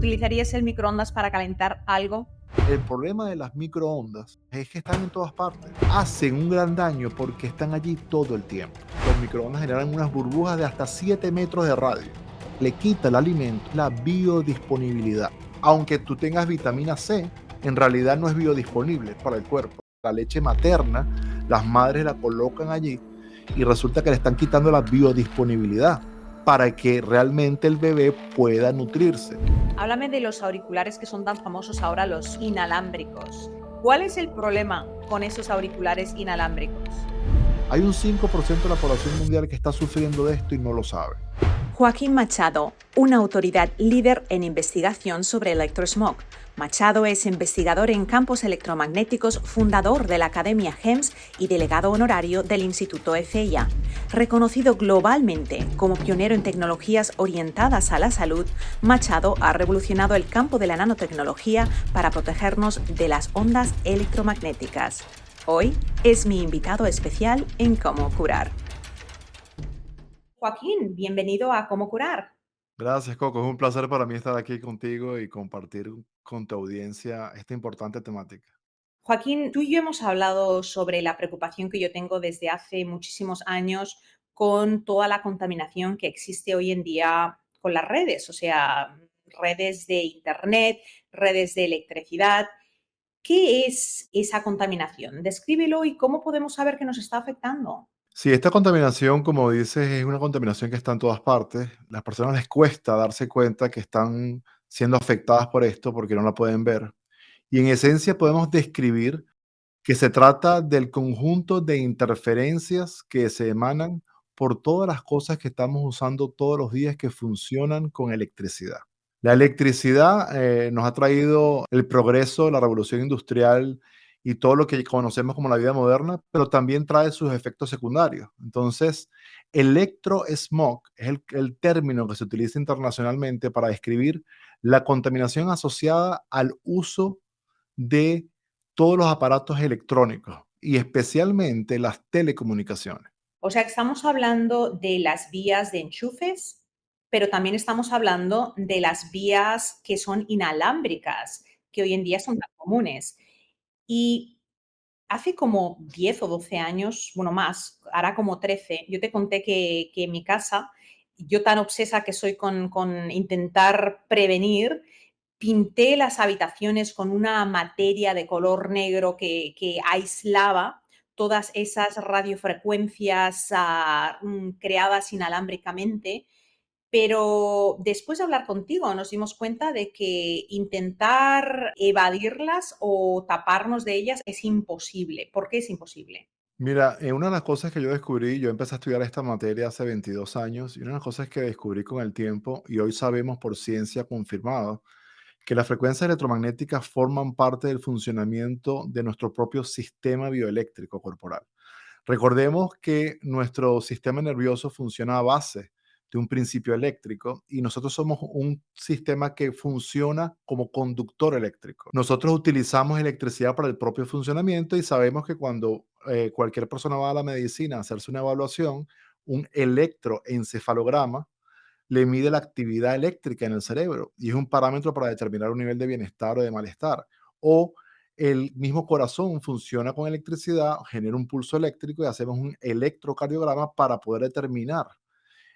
¿Utilizarías el microondas para calentar algo? El problema de las microondas es que están en todas partes. Hacen un gran daño porque están allí todo el tiempo. Los microondas generan unas burbujas de hasta 7 metros de radio. Le quita al alimento la biodisponibilidad. Aunque tú tengas vitamina C, en realidad no es biodisponible para el cuerpo. La leche materna, las madres la colocan allí y resulta que le están quitando la biodisponibilidad para que realmente el bebé pueda nutrirse. Háblame de los auriculares que son tan famosos ahora, los inalámbricos. ¿Cuál es el problema con esos auriculares inalámbricos? Hay un 5% de la población mundial que está sufriendo de esto y no lo sabe. Joaquín Machado, una autoridad líder en investigación sobre electrosmog. Machado es investigador en campos electromagnéticos, fundador de la Academia GEMS y delegado honorario del Instituto EFEIA. Reconocido globalmente como pionero en tecnologías orientadas a la salud, Machado ha revolucionado el campo de la nanotecnología para protegernos de las ondas electromagnéticas. Hoy es mi invitado especial en Cómo Curar. Joaquín, bienvenido a Cómo Curar. Gracias, Coco. Es un placer para mí estar aquí contigo y compartir con tu audiencia esta importante temática. Joaquín, tú y yo hemos hablado sobre la preocupación que yo tengo desde hace muchísimos años con toda la contaminación que existe hoy en día con las redes, o sea, redes de Internet, redes de electricidad. ¿Qué es esa contaminación? Descríbelo y cómo podemos saber que nos está afectando. Sí, esta contaminación, como dices, es una contaminación que está en todas partes. Las personas les cuesta darse cuenta que están siendo afectadas por esto porque no la pueden ver. Y en esencia podemos describir que se trata del conjunto de interferencias que se emanan por todas las cosas que estamos usando todos los días que funcionan con electricidad. La electricidad nos ha traído el progreso, la revolución industrial y todo lo que conocemos como la vida moderna, pero también trae sus efectos secundarios. Entonces, electrosmog es el término que se utiliza internacionalmente para describir la contaminación asociada al uso de todos los aparatos electrónicos y especialmente las telecomunicaciones. O sea, que estamos hablando de las vías de enchufes, pero también estamos hablando de las vías que son inalámbricas, que hoy en día son tan comunes. Y hace como 10 o 12 años, bueno, más, hará como 13, yo te conté que en mi casa, yo tan obsesa que soy con intentar prevenir, pinté las habitaciones con una materia de color negro que aislaba todas esas radiofrecuencias creadas inalámbricamente, pero después de hablar contigo nos dimos cuenta de que intentar evadirlas o taparnos de ellas es imposible. ¿Por qué es imposible? Mira, una de las cosas que yo descubrí, yo empecé a estudiar esta materia hace 22 años y una de las cosas que descubrí con el tiempo y hoy sabemos por ciencia confirmado que las frecuencias electromagnéticas forman parte del funcionamiento de nuestro propio sistema bioeléctrico corporal. Recordemos que nuestro sistema nervioso funciona a base de un principio eléctrico y nosotros somos un sistema que funciona como conductor eléctrico. Nosotros utilizamos electricidad para el propio funcionamiento y sabemos que cuando cualquier persona va a la medicina a hacerse una evaluación, un electroencefalograma le mide la actividad eléctrica en el cerebro y es un parámetro para determinar un nivel de bienestar o de malestar. O el mismo corazón funciona con electricidad, genera un pulso eléctrico y hacemos un electrocardiograma para poder determinar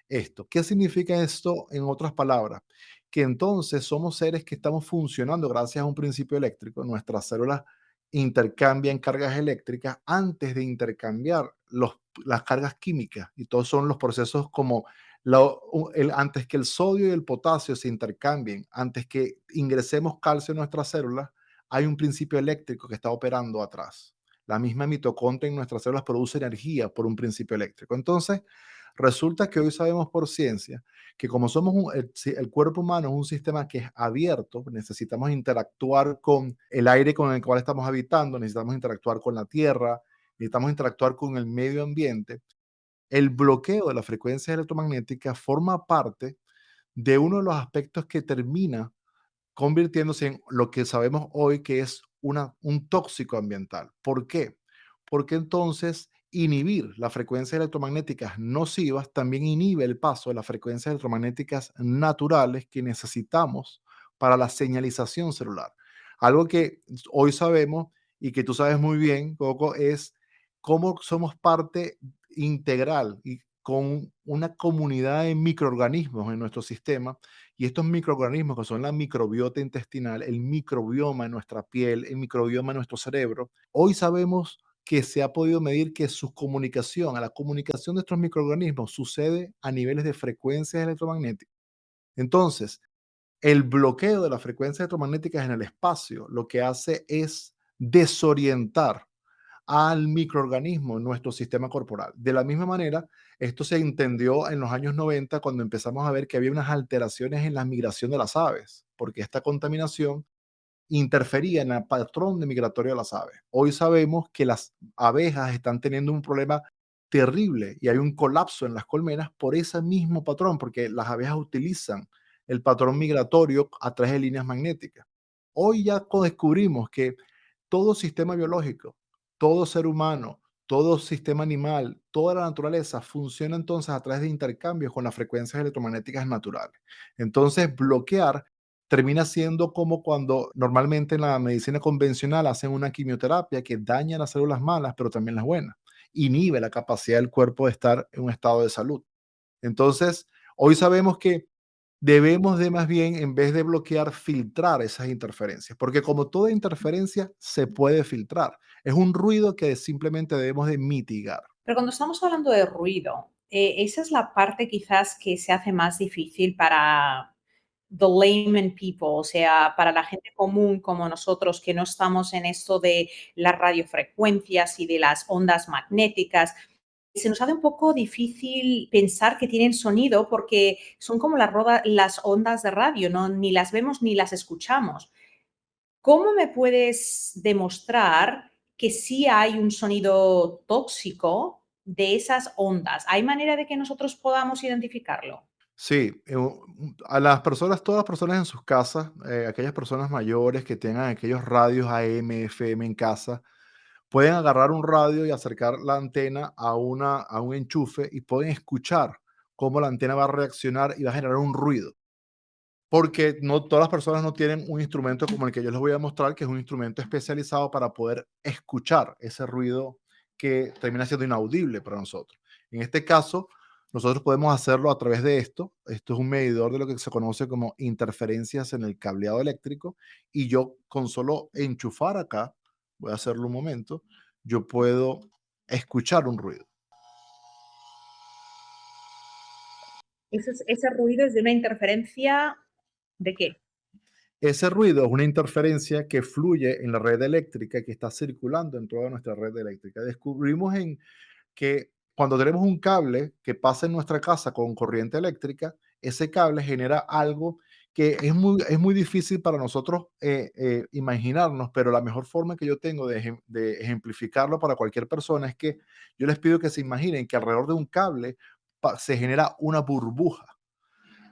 esto. ¿Qué significa esto en otras palabras? Que entonces somos seres que estamos funcionando gracias a un principio eléctrico. Nuestras células intercambian cargas eléctricas antes de intercambiar las cargas químicas y todos son los procesos como antes que el sodio y el potasio se intercambien, antes que ingresemos calcio en nuestras células, hay un principio eléctrico que está operando atrás. La misma mitocondria en nuestras células produce energía por un principio eléctrico. Entonces, resulta que hoy sabemos por ciencia que como somos el cuerpo humano es un sistema que es abierto, necesitamos interactuar con el aire con el cual estamos habitando, necesitamos interactuar con la tierra, necesitamos interactuar con el medio ambiente. El bloqueo de la frecuencia electromagnética forma parte de uno de los aspectos que termina convirtiéndose en lo que sabemos hoy que es un tóxico ambiental. ¿Por qué? Porque entonces inhibir las frecuencias electromagnéticas nocivas también inhibe el paso de las frecuencias electromagnéticas naturales que necesitamos para la señalización celular. Algo que hoy sabemos y que tú sabes muy bien, Coco, es cómo somos parte integral y con una comunidad de microorganismos en nuestro sistema, y estos microorganismos que son la microbiota intestinal, el microbioma en nuestra piel, el microbioma en nuestro cerebro, hoy sabemos que se ha podido medir que su comunicación, a la comunicación de estos microorganismos sucede a niveles de frecuencias electromagnéticas. Entonces, el bloqueo de las frecuencias electromagnéticas en el espacio lo que hace es desorientar al microorganismo en nuestro sistema corporal. De la misma manera, esto se entendió en los años 90 cuando empezamos a ver que había unas alteraciones en la migración de las aves, porque esta contaminación interfería en el patrón de migratorio de las aves. Hoy sabemos que las abejas están teniendo un problema terrible y hay un colapso en las colmenas por ese mismo patrón, porque las abejas utilizan el patrón migratorio a través de líneas magnéticas. Hoy ya descubrimos que todo sistema biológico, todo ser humano, todo sistema animal, toda la naturaleza funciona entonces a través de intercambios con las frecuencias electromagnéticas naturales. Entonces, bloquear termina siendo como cuando normalmente en la medicina convencional hacen una quimioterapia que daña las células malas, pero también las buenas. Inhibe la capacidad del cuerpo de estar en un estado de salud. Entonces, hoy sabemos que debemos de más bien, en vez de bloquear, filtrar esas interferencias, porque como toda interferencia se puede filtrar. Es un ruido que simplemente debemos de mitigar. Pero cuando estamos hablando de ruido, esa es la parte quizás que se hace más difícil para the layman people, o sea, para la gente común como nosotros que no estamos en esto de las radiofrecuencias y de las ondas magnéticas. Se nos hace un poco difícil pensar que tienen sonido porque son como las ondas de radio, ¿no? Ni las vemos ni las escuchamos. ¿Cómo me puedes demostrar que sí hay un sonido tóxico de esas ondas? ¿Hay manera de que nosotros podamos identificarlo? Sí, a las personas, todas las personas en sus casas, aquellas personas mayores que tengan aquellos radios AM, FM en casa, pueden agarrar un radio y acercar la antena a un enchufe y pueden escuchar cómo la antena va a reaccionar y va a generar un ruido. Porque no todas las personas no tienen un instrumento como el que yo les voy a mostrar, que es un instrumento especializado para poder escuchar ese ruido que termina siendo inaudible para nosotros. En este caso, nosotros podemos hacerlo a través de esto. Esto es un medidor de lo que se conoce como interferencias en el cableado eléctrico, y yo con solo enchufar acá, voy a hacerlo un momento, yo puedo escuchar un ruido. Ese ruido es de una interferencia ¿de qué? Ese ruido es una interferencia que fluye en la red eléctrica que está circulando en toda nuestra red eléctrica. Descubrimos que cuando tenemos un cable que pasa en nuestra casa con corriente eléctrica, ese cable genera algo que es muy difícil para nosotros imaginarnos, pero la mejor forma que yo tengo de ejemplificarlo para cualquier persona es que yo les pido que se imaginen que alrededor de un cable se genera una burbuja,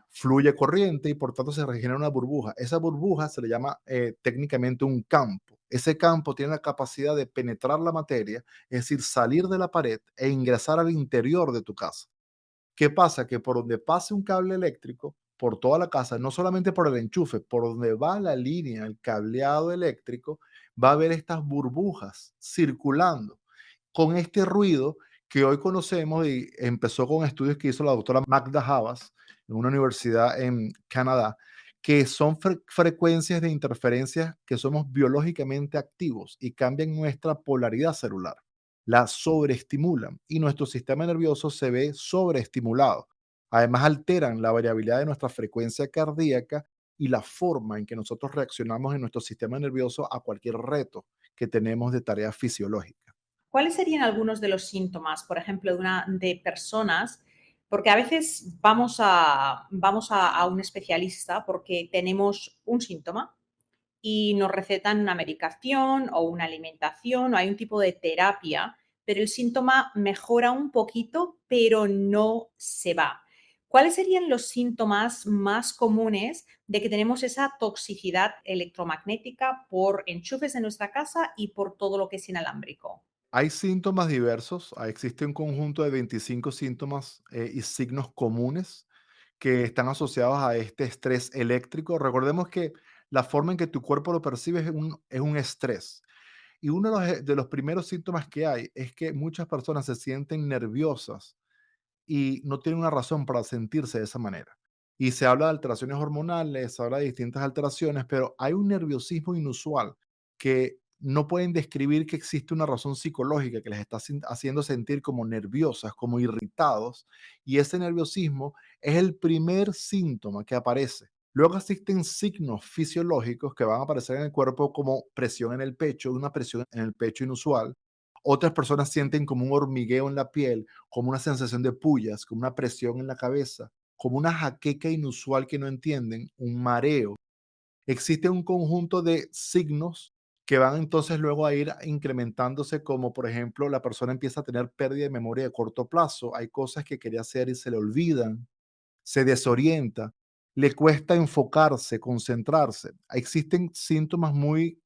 fluye corriente y por tanto se regenera una burbuja. Esa burbuja se le llama técnicamente un campo. Ese campo tiene la capacidad de penetrar la materia, es decir, salir de la pared e ingresar al interior de tu casa. ¿Qué pasa? Que por donde pase un cable eléctrico, por toda la casa, no solamente por el enchufe, por donde va la línea, el cableado eléctrico, va a haber estas burbujas circulando con este ruido que hoy conocemos, y empezó con estudios que hizo la doctora Magda Havas en una universidad en Canadá, que son frecuencias de interferencias que somos biológicamente activos y cambian nuestra polaridad celular, la sobreestimulan y nuestro sistema nervioso se ve sobreestimulado. Además, alteran la variabilidad de nuestra frecuencia cardíaca y la forma en que nosotros reaccionamos en nuestro sistema nervioso a cualquier reto que tenemos de tarea fisiológica. ¿Cuáles serían algunos de los síntomas, por ejemplo, de personas? Porque a veces vamos a un especialista porque tenemos un síntoma y nos recetan una medicación o una alimentación o hay un tipo de terapia, pero el síntoma mejora un poquito, pero no se va. ¿Cuáles serían los síntomas más comunes de que tenemos esa toxicidad electromagnética por enchufes de nuestra casa y por todo lo que es inalámbrico? Hay síntomas diversos, existe un conjunto de 25 síntomas y signos comunes que están asociados a este estrés eléctrico. Recordemos que la forma en que tu cuerpo lo percibe es un estrés. Y uno de los primeros síntomas que hay es que muchas personas se sienten nerviosas y no tienen una razón para sentirse de esa manera. Y se habla de alteraciones hormonales, se habla de distintas alteraciones, pero hay un nerviosismo inusual que no pueden describir que existe una razón psicológica que les está haciendo sentir como nerviosas, como irritados, y ese nerviosismo es el primer síntoma que aparece. Luego existen signos fisiológicos que van a aparecer en el cuerpo como presión en el pecho, una presión en el pecho inusual. Otras personas sienten como un hormigueo en la piel, como una sensación de pullas, como una presión en la cabeza, como una jaqueca inusual que no entienden, un mareo. Existe un conjunto de signos que van entonces luego a ir incrementándose, como por ejemplo la persona empieza a tener pérdida de memoria de corto plazo. Hay cosas que quería hacer y se le olvidan, se desorienta, le cuesta enfocarse, concentrarse. Existen síntomas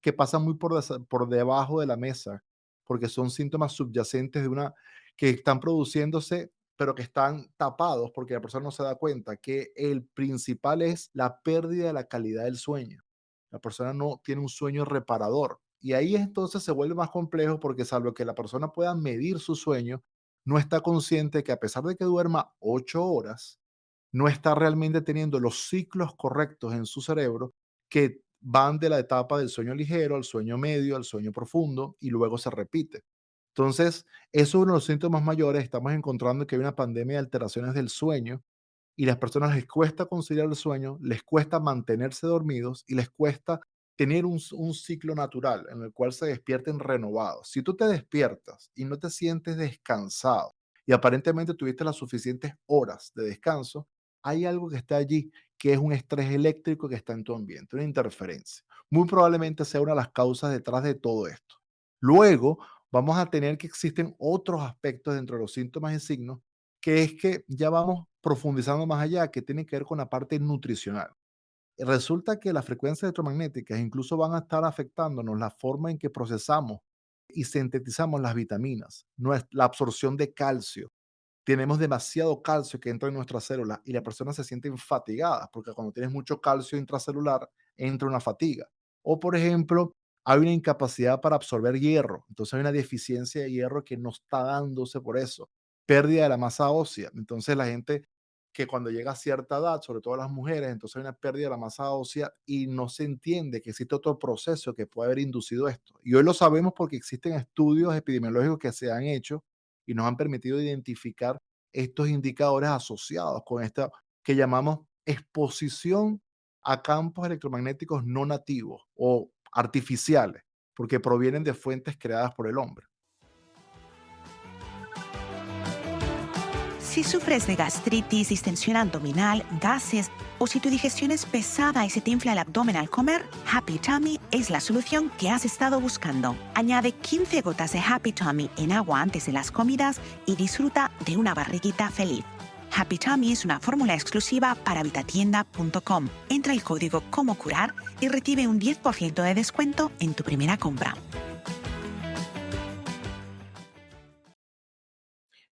que pasan muy por debajo de la mesa, porque son síntomas subyacentes que están produciéndose, pero que están tapados porque la persona no se da cuenta que el principal es la pérdida de la calidad del sueño. La persona no tiene un sueño reparador. Y ahí entonces se vuelve más complejo porque salvo que la persona pueda medir su sueño, no está consciente que a pesar de que duerma 8 horas, no está realmente teniendo los ciclos correctos en su cerebro que van de la etapa del sueño ligero al sueño medio, al sueño profundo y luego se repite. Entonces, eso es uno de los síntomas mayores. Estamos encontrando que hay una pandemia de alteraciones del sueño y las personas les cuesta conciliar el sueño, les cuesta mantenerse dormidos y les cuesta tener un ciclo natural en el cual se despierten renovados. Si tú te despiertas y no te sientes descansado y aparentemente tuviste las suficientes horas de descanso, hay algo que está allí, que es un estrés eléctrico que está en tu ambiente, una interferencia. Muy probablemente sea una de las causas detrás de todo esto. Luego, vamos a tener que existen otros aspectos dentro de los síntomas y signos, que es que ya vamos profundizando más allá, que tiene que ver con la parte nutricional. Resulta que las frecuencias electromagnéticas incluso van a estar afectándonos la forma en que procesamos y sintetizamos las vitaminas, la absorción de calcio. Tenemos demasiado calcio que entra en nuestras células y las personas se sienten fatigadas porque cuando tienes mucho calcio intracelular entra una fatiga. O por ejemplo, hay una incapacidad para absorber hierro, entonces hay una deficiencia de hierro que no está dándose por eso. Pérdida de la masa ósea, entonces la gente que cuando llega a cierta edad, sobre todo las mujeres, entonces hay una pérdida de la masa ósea y no se entiende que existe otro proceso que puede haber inducido esto. Y hoy lo sabemos porque existen estudios epidemiológicos que se han hecho y nos han permitido identificar estos indicadores asociados con esta que llamamos exposición a campos electromagnéticos no nativos o artificiales, porque provienen de fuentes creadas por el hombre. Si sufres de gastritis, distensión abdominal, gases o si tu digestión es pesada y se te infla el abdomen al comer, Happy Tummy es la solución que has estado buscando. Añade 15 gotas de Happy Tummy en agua antes de las comidas y disfruta de una barriguita feliz. Happy Tummy es una fórmula exclusiva para vitatienda.com. Entra el código Como Curar y recibe un 10% de descuento en tu primera compra.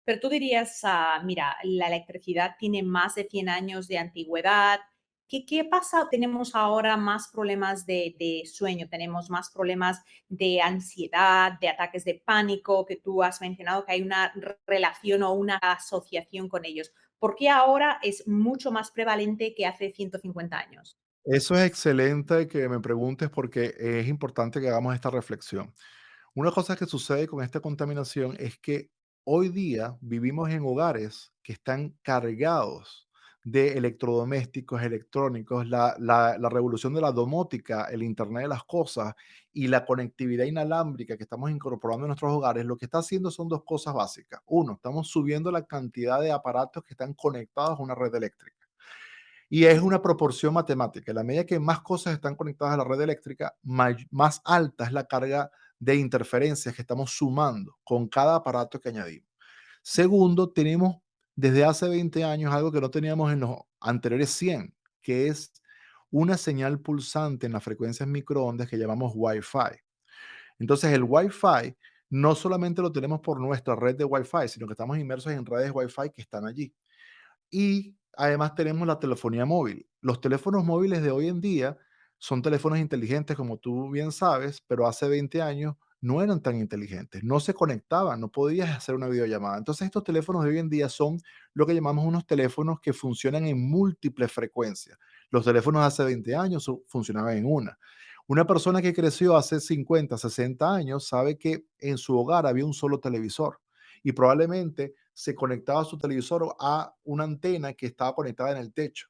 Pero tú dirías, mira, la electricidad tiene más de 100 años de antigüedad. ¿Qué pasa? Tenemos ahora más problemas de sueño, tenemos más problemas de ansiedad, de ataques de pánico, que tú has mencionado que hay una relación o una asociación con ellos. ¿Por qué ahora es mucho más prevalente que hace 150 años? Eso es excelente que me preguntes porque es importante que hagamos esta reflexión. Una cosa que sucede con esta contaminación es que hoy día vivimos en hogares que están cargados de electrodomésticos, electrónicos, la revolución de la domótica, el Internet de las cosas y la conectividad inalámbrica que estamos incorporando en nuestros hogares, lo que está haciendo son dos cosas básicas. Uno, estamos subiendo la cantidad de aparatos que están conectados a una red eléctrica. Y es una proporción matemática. En la medida que más cosas están conectadas a la red eléctrica, más alta es la carga de interferencias que estamos sumando con cada aparato que añadimos. Segundo, tenemos desde hace 20 años algo que no teníamos en los anteriores 100, que es una señal pulsante en las frecuencias microondas que llamamos Wi-Fi. Entonces, el Wi-Fi no solamente lo tenemos por nuestra red de Wi-Fi, sino que estamos inmersos en redes Wi-Fi que están allí. Y además tenemos la telefonía móvil. Los teléfonos móviles de hoy en día son teléfonos inteligentes, como tú bien sabes, pero hace 20 años no eran tan inteligentes, no se conectaban, no podías hacer una videollamada. Entonces estos teléfonos de hoy en día son lo que llamamos unos teléfonos que funcionan en múltiples frecuencias. Los teléfonos de hace 20 años funcionaban en una. Una persona que creció hace 50, 60 años sabe que en su hogar había un solo televisor y probablemente se conectaba su televisor a una antena que estaba conectada en el techo.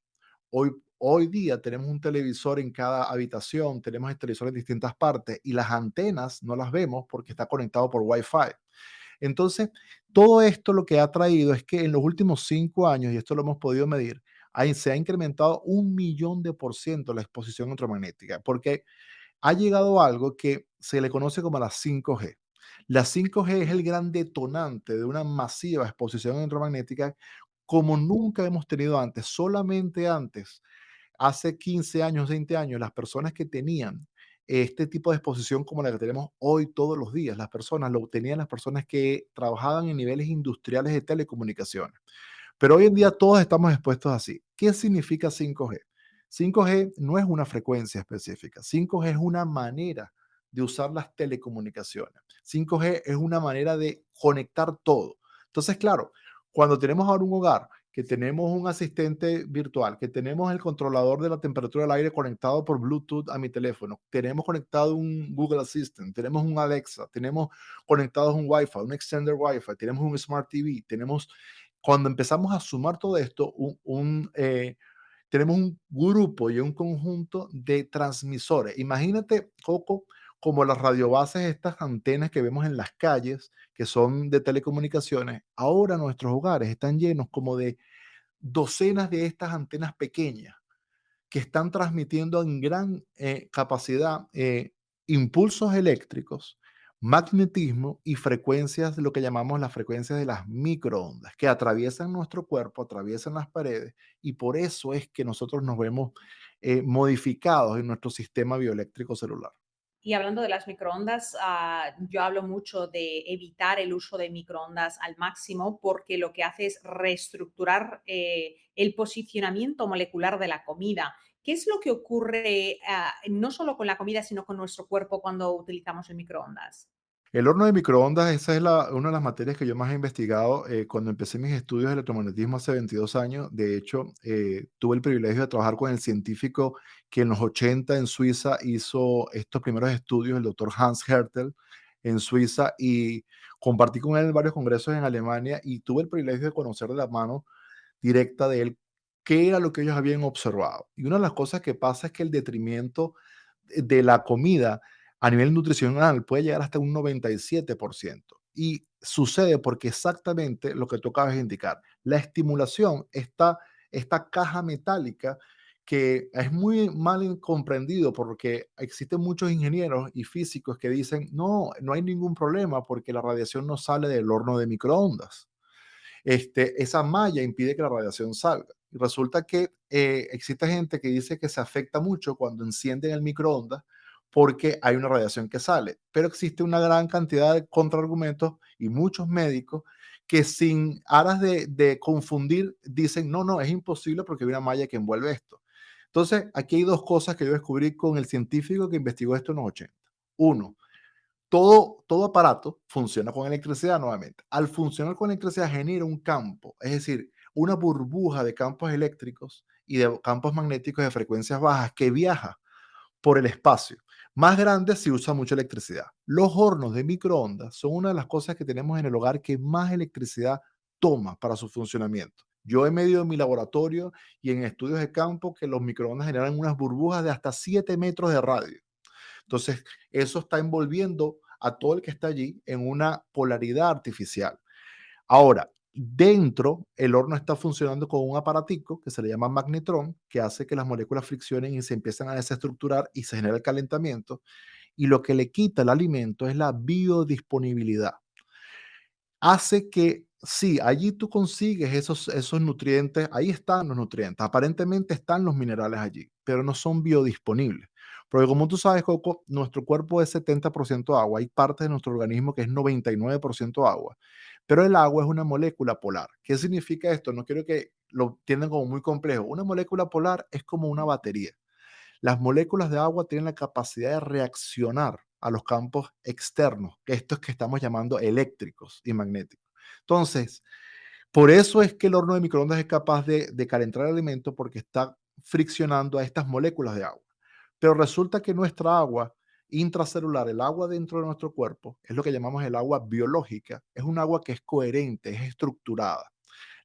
Hoy día tenemos un televisor en cada habitación, tenemos el televisor en distintas partes y las antenas no las vemos porque está conectado por Wi-Fi. Entonces, todo esto lo que ha traído es que en los últimos 5 años, y esto lo hemos podido medir, se ha incrementado 1.000.000% la exposición electromagnética, porque ha llegado algo que se le conoce como la 5G. La 5G es el gran detonante de una masiva exposición electromagnética como nunca hemos tenido antes. Solamente antes, hace 15 años, 20 años, las personas que tenían este tipo de exposición como la que tenemos hoy todos los días, las personas lo tenían las personas que trabajaban en niveles industriales de telecomunicaciones. Pero hoy en día todos estamos expuestos así. ¿Qué significa 5G? 5G no es una frecuencia específica. 5G es una manera de usar las telecomunicaciones. 5G es una manera de conectar todo. Entonces, claro, cuando tenemos ahora un hogar, que tenemos un asistente virtual, que tenemos el controlador de la temperatura del aire conectado por Bluetooth a mi teléfono, tenemos conectado un Google Assistant, tenemos un Alexa, tenemos conectados un Wi-Fi, un extender Wi-Fi, tenemos un Smart TV, tenemos cuando empezamos a sumar todo esto, tenemos un grupo y un conjunto de transmisores. Imagínate, Coco, como las radiobases, estas antenas que vemos en las calles, que son de telecomunicaciones. Ahora nuestros hogares están llenos como de docenas de estas antenas pequeñas que están transmitiendo en gran capacidad impulsos eléctricos, magnetismo y frecuencias, lo que llamamos las frecuencias de las microondas, que atraviesan nuestro cuerpo, atraviesan las paredes, y por eso es que nosotros nos vemos modificados en nuestro sistema bioeléctrico celular. Y hablando de las microondas, yo hablo mucho de evitar el uso de microondas al máximo porque lo que hace es reestructurar el posicionamiento molecular de la comida. ¿Qué es lo que ocurre no solo con la comida, sino con nuestro cuerpo cuando utilizamos el microondas? El horno de microondas, esa es una de las materias que yo más he investigado cuando empecé mis estudios de electromagnetismo hace 22 años. De hecho, tuve el privilegio de trabajar con el científico que en los 80 en Suiza hizo estos primeros estudios, el doctor Hans Hertel, en Suiza, y compartí con él en varios congresos en Alemania y tuve el privilegio de conocer de la mano directa de él qué era lo que ellos habían observado. Y una de las cosas que pasa es que el detrimento de la comida a nivel nutricional puede llegar hasta un 97%. Y sucede porque exactamente lo que tú acabas de indicar, la estimulación, esta caja metálica que es muy mal comprendido porque existen muchos ingenieros y físicos que dicen, no, no hay ningún problema porque la radiación no sale del horno de microondas. Esa malla impide que la radiación salga. Y resulta que existe gente que dice que se afecta mucho cuando encienden el microondas porque hay una radiación que sale, pero existe una gran cantidad de contraargumentos y muchos médicos que sin aras de confundir dicen, no, no, es imposible porque hay una malla que envuelve esto. Entonces, aquí hay dos cosas que yo descubrí con el científico que investigó esto en los 80. Uno, todo aparato funciona con electricidad nuevamente. Al funcionar con electricidad genera un campo, es decir, una burbuja de campos eléctricos y de campos magnéticos de frecuencias bajas que viaja por el espacio. Más grande si usa mucha electricidad. Los hornos de microondas son una de las cosas que tenemos en el hogar que más electricidad toma para su funcionamiento. Yo he medido en mi laboratorio y en estudios de campo que los microondas generan unas burbujas de hasta 7 metros de radio. Entonces, eso está envolviendo a todo el que está allí en una polaridad artificial. Ahora, dentro, el horno está funcionando con un aparatico que se le llama magnetrón, que hace que las moléculas friccionen y se empiezan a desestructurar y se genera el calentamiento. Y lo que le quita el alimento es la biodisponibilidad. Hace que, sí, allí tú consigues esos nutrientes, ahí están los nutrientes, aparentemente están los minerales allí, pero no son biodisponibles. Porque como tú sabes, Coco, nuestro cuerpo es 70% agua, hay parte de nuestro organismo que es 99% agua, pero el agua es una molécula polar. ¿Qué significa esto? No quiero que lo tienen como muy complejo. Una molécula polar es como una batería. Las moléculas de agua tienen la capacidad de reaccionar a los campos externos, que estos que estamos llamando eléctricos y magnéticos. Entonces, por eso es que el horno de microondas es capaz de calentar el alimento porque está friccionando a estas moléculas de agua. Pero resulta que nuestra agua intracelular, el agua dentro de nuestro cuerpo, es lo que llamamos el agua biológica, es un agua que es coherente, es estructurada.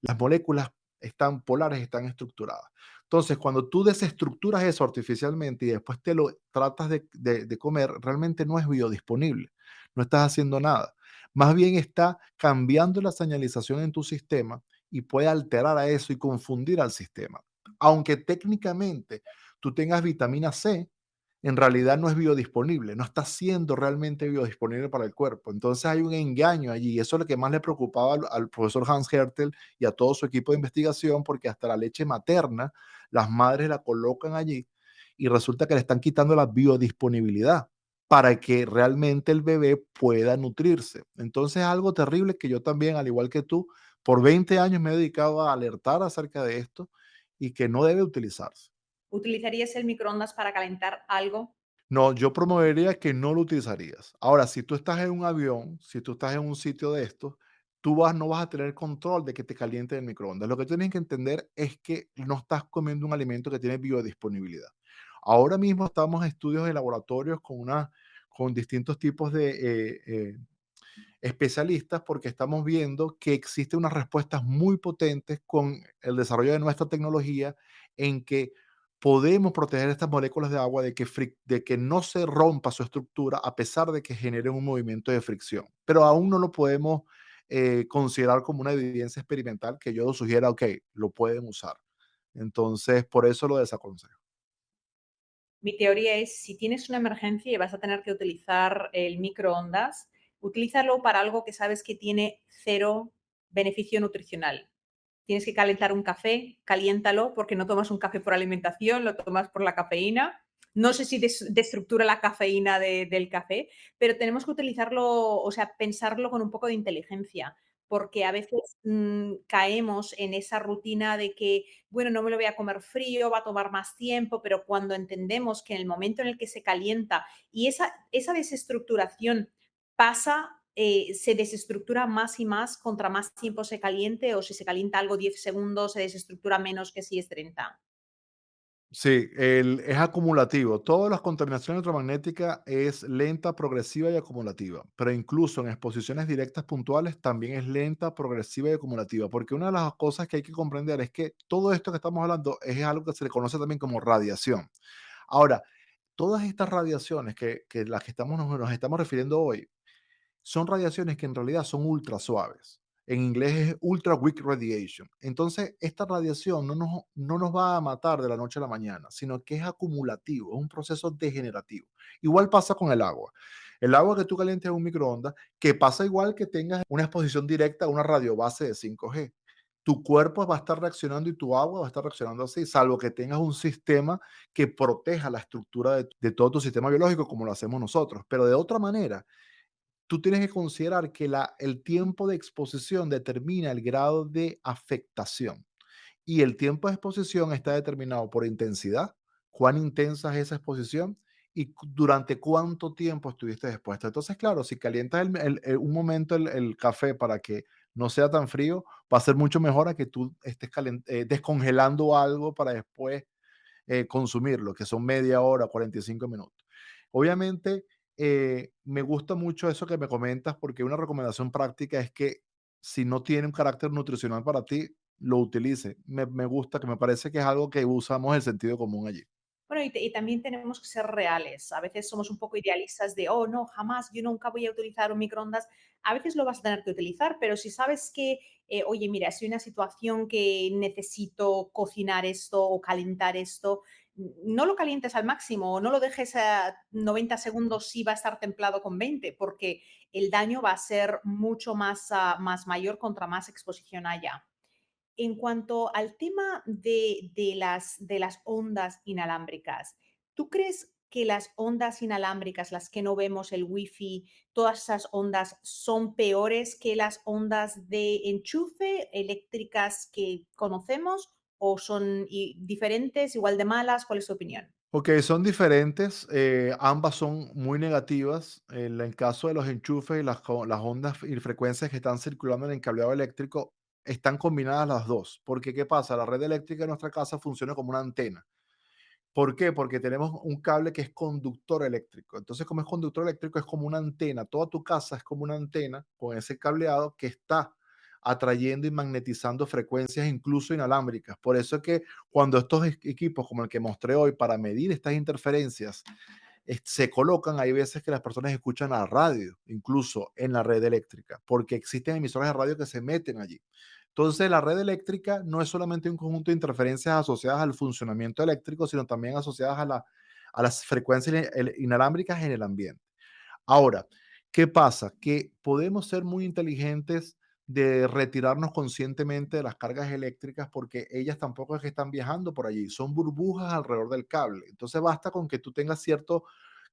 Las moléculas están polares, están estructuradas. Entonces, cuando tú desestructuras eso artificialmente y después te lo tratas de comer, realmente no es biodisponible. No estás haciendo nada. Más bien está cambiando la señalización en tu sistema y puede alterar a eso y confundir al sistema. Aunque técnicamente tú tengas vitamina C, en realidad no es biodisponible, no está siendo realmente biodisponible para el cuerpo. Entonces hay un engaño allí. Eso es lo que más le preocupaba al profesor Hans Hertel y a todo su equipo de investigación, porque hasta la leche materna, las madres la colocan allí y resulta que le están quitando la biodisponibilidad para que realmente el bebé pueda nutrirse. Entonces es algo terrible que yo también, al igual que tú, por 20 años me he dedicado a alertar acerca de esto y que no debe utilizarse. ¿Utilizarías el microondas para calentar algo? No, yo promovería que no lo utilizarías. Ahora, si tú estás en un avión, si tú estás en un sitio de estos, no vas a tener control de que te caliente el microondas. Lo que tienes que entender es que no estás comiendo un alimento que tiene biodisponibilidad. Ahora mismo estamos en estudios de laboratorios con distintos tipos de especialistas porque estamos viendo que existen unas respuestas muy potentes con el desarrollo de nuestra tecnología en que podemos proteger estas moléculas de agua de que no se rompa su estructura a pesar de que generen un movimiento de fricción. Pero aún no lo podemos considerar como una evidencia experimental que yo sugiera, ok, lo pueden usar. Entonces, por eso lo desaconsejo. Mi teoría es, si tienes una emergencia y vas a tener que utilizar el microondas, utilízalo para algo que sabes que tiene cero beneficio nutricional. Tienes que calentar un café, caliéntalo porque no tomas un café por alimentación, lo tomas por la cafeína. No sé si destructura la cafeína del café, pero tenemos que utilizarlo, o sea, pensarlo con un poco de inteligencia, porque a veces caemos en esa rutina de que, bueno, no me lo voy a comer frío, va a tomar más tiempo, pero cuando entendemos que en el momento en el que se calienta y esa desestructuración pasa, se desestructura más y más contra más tiempo se caliente, o si se calienta algo 10 segundos, se desestructura menos que si es 30. Sí, es acumulativo. Todas las contaminación electromagnética es lenta, progresiva y acumulativa, pero incluso en exposiciones directas puntuales también es lenta, progresiva y acumulativa, porque una de las cosas que hay que comprender es que todo esto que estamos hablando es algo que se le conoce también como radiación. Ahora, todas estas radiaciones que las que nos estamos refiriendo hoy, son radiaciones que en realidad son ultra suaves. En inglés es ultra weak radiation. Entonces, esta radiación no nos va a matar de la noche a la mañana, sino que es acumulativo, es un proceso degenerativo. Igual pasa con el agua. El agua que tú calientes en un microondas, que pasa igual que tengas una exposición directa a una radiobase de 5G. Tu cuerpo va a estar reaccionando y tu agua va a estar reaccionando así, salvo que tengas un sistema que proteja la estructura de todo tu sistema biológico como lo hacemos nosotros. Pero de otra manera, tú tienes que considerar que el tiempo de exposición determina el grado de afectación. Y el tiempo de exposición está determinado por intensidad, cuán intensa es esa exposición y durante cuánto tiempo estuviste expuesto. Entonces, claro, si calientas un momento el café para que no sea tan frío, va a ser mucho mejor a que tú estés descongelando algo para después consumirlo, que son media hora, 45 minutos. Obviamente, me gusta mucho eso que me comentas porque una recomendación práctica es que si no tiene un carácter nutricional para ti, lo utilice. Me gusta, que me parece que es algo que usamos el sentido común allí. Bueno, y también tenemos que ser reales. A veces somos un poco idealistas de, oh, no, jamás, yo nunca voy a utilizar un microondas. A veces lo vas a tener que utilizar, pero si sabes que, oye, mira, estoy en una situación que necesito cocinar esto o calentar esto, no lo calientes al máximo o no lo dejes a 90 segundos si va a estar templado con 20, porque el daño va a ser mucho más, más mayor contra más exposición haya. En cuanto al tema de las ondas inalámbricas, ¿tú crees que las ondas inalámbricas, las que no vemos, el wifi, todas esas ondas son peores que las ondas de enchufe eléctricas que conocemos o son diferentes, igual de malas? ¿Cuál es tu opinión? Ok, son diferentes, ambas son muy negativas. En el caso de los enchufes y las ondas y frecuencias que están circulando en el cableado eléctrico, están combinadas las dos. Porque, ¿qué pasa? La red eléctrica de nuestra casa funciona como una antena. ¿Por qué? Porque tenemos un cable que es conductor eléctrico. Entonces, como es conductor eléctrico, es como una antena. Toda tu casa es como una antena con ese cableado que está atrayendo y magnetizando frecuencias incluso inalámbricas. Por eso es que cuando estos equipos como el que mostré hoy para medir estas interferencias se colocan, hay veces que las personas escuchan la radio, incluso en la red eléctrica, porque existen emisoras de radio que se meten allí. Entonces, la red eléctrica no es solamente un conjunto de interferencias asociadas al funcionamiento eléctrico, sino también asociadas a las frecuencias inalámbricas en el ambiente. Ahora, ¿qué pasa? Que podemos ser muy inteligentes de retirarnos conscientemente de las cargas eléctricas porque ellas tampoco es que están viajando por allí, son burbujas alrededor del cable. Entonces basta con que tú tengas cierto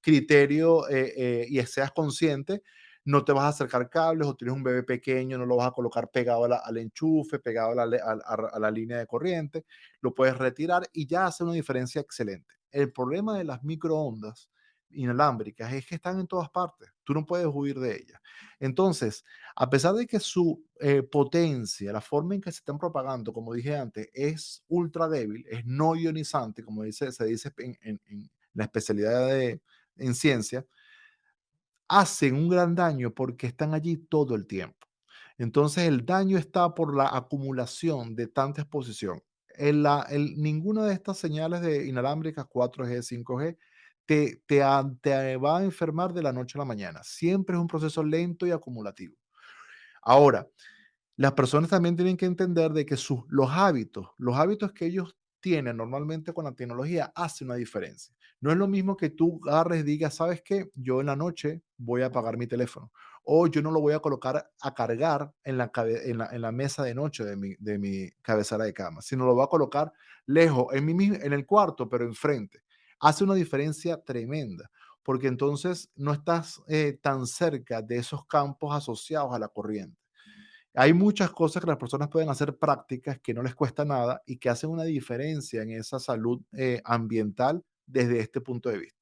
criterio y seas consciente, no te vas a acercar cables o tienes un bebé pequeño, no lo vas a colocar pegado al enchufe, pegado a a la línea de corriente, lo puedes retirar y ya hace una diferencia excelente. El problema de las microondas inalámbricas es que están en todas partes. Tú no puedes huir de ellas. Entonces, a pesar de que su potencia, la forma en que se están propagando, como dije antes, es ultra débil, es no ionizante, como se dice en la especialidad en ciencia, hacen un gran daño porque están allí todo el tiempo. Entonces, el daño está por la acumulación de tanta exposición. Ninguna de estas señales de inalámbricas 4G, 5G te va a enfermar de la noche a la mañana. Siempre es un proceso lento y acumulativo. Ahora, las personas también tienen que entender de que los hábitos que ellos tienen normalmente con la tecnología hacen una diferencia. No es lo mismo que tú agarres y digas, ¿sabes qué? Yo en la noche voy a apagar mi teléfono o yo no lo voy a colocar a cargar en la mesa de noche de mi cabecera de cama, sino lo voy a colocar lejos, en el cuarto, pero enfrente. Hace una diferencia tremenda porque entonces no estás tan cerca de esos campos asociados a la corriente. Hay muchas cosas que las personas pueden hacer prácticas que no les cuesta nada y que hacen una diferencia en esa salud ambiental desde este punto de vista.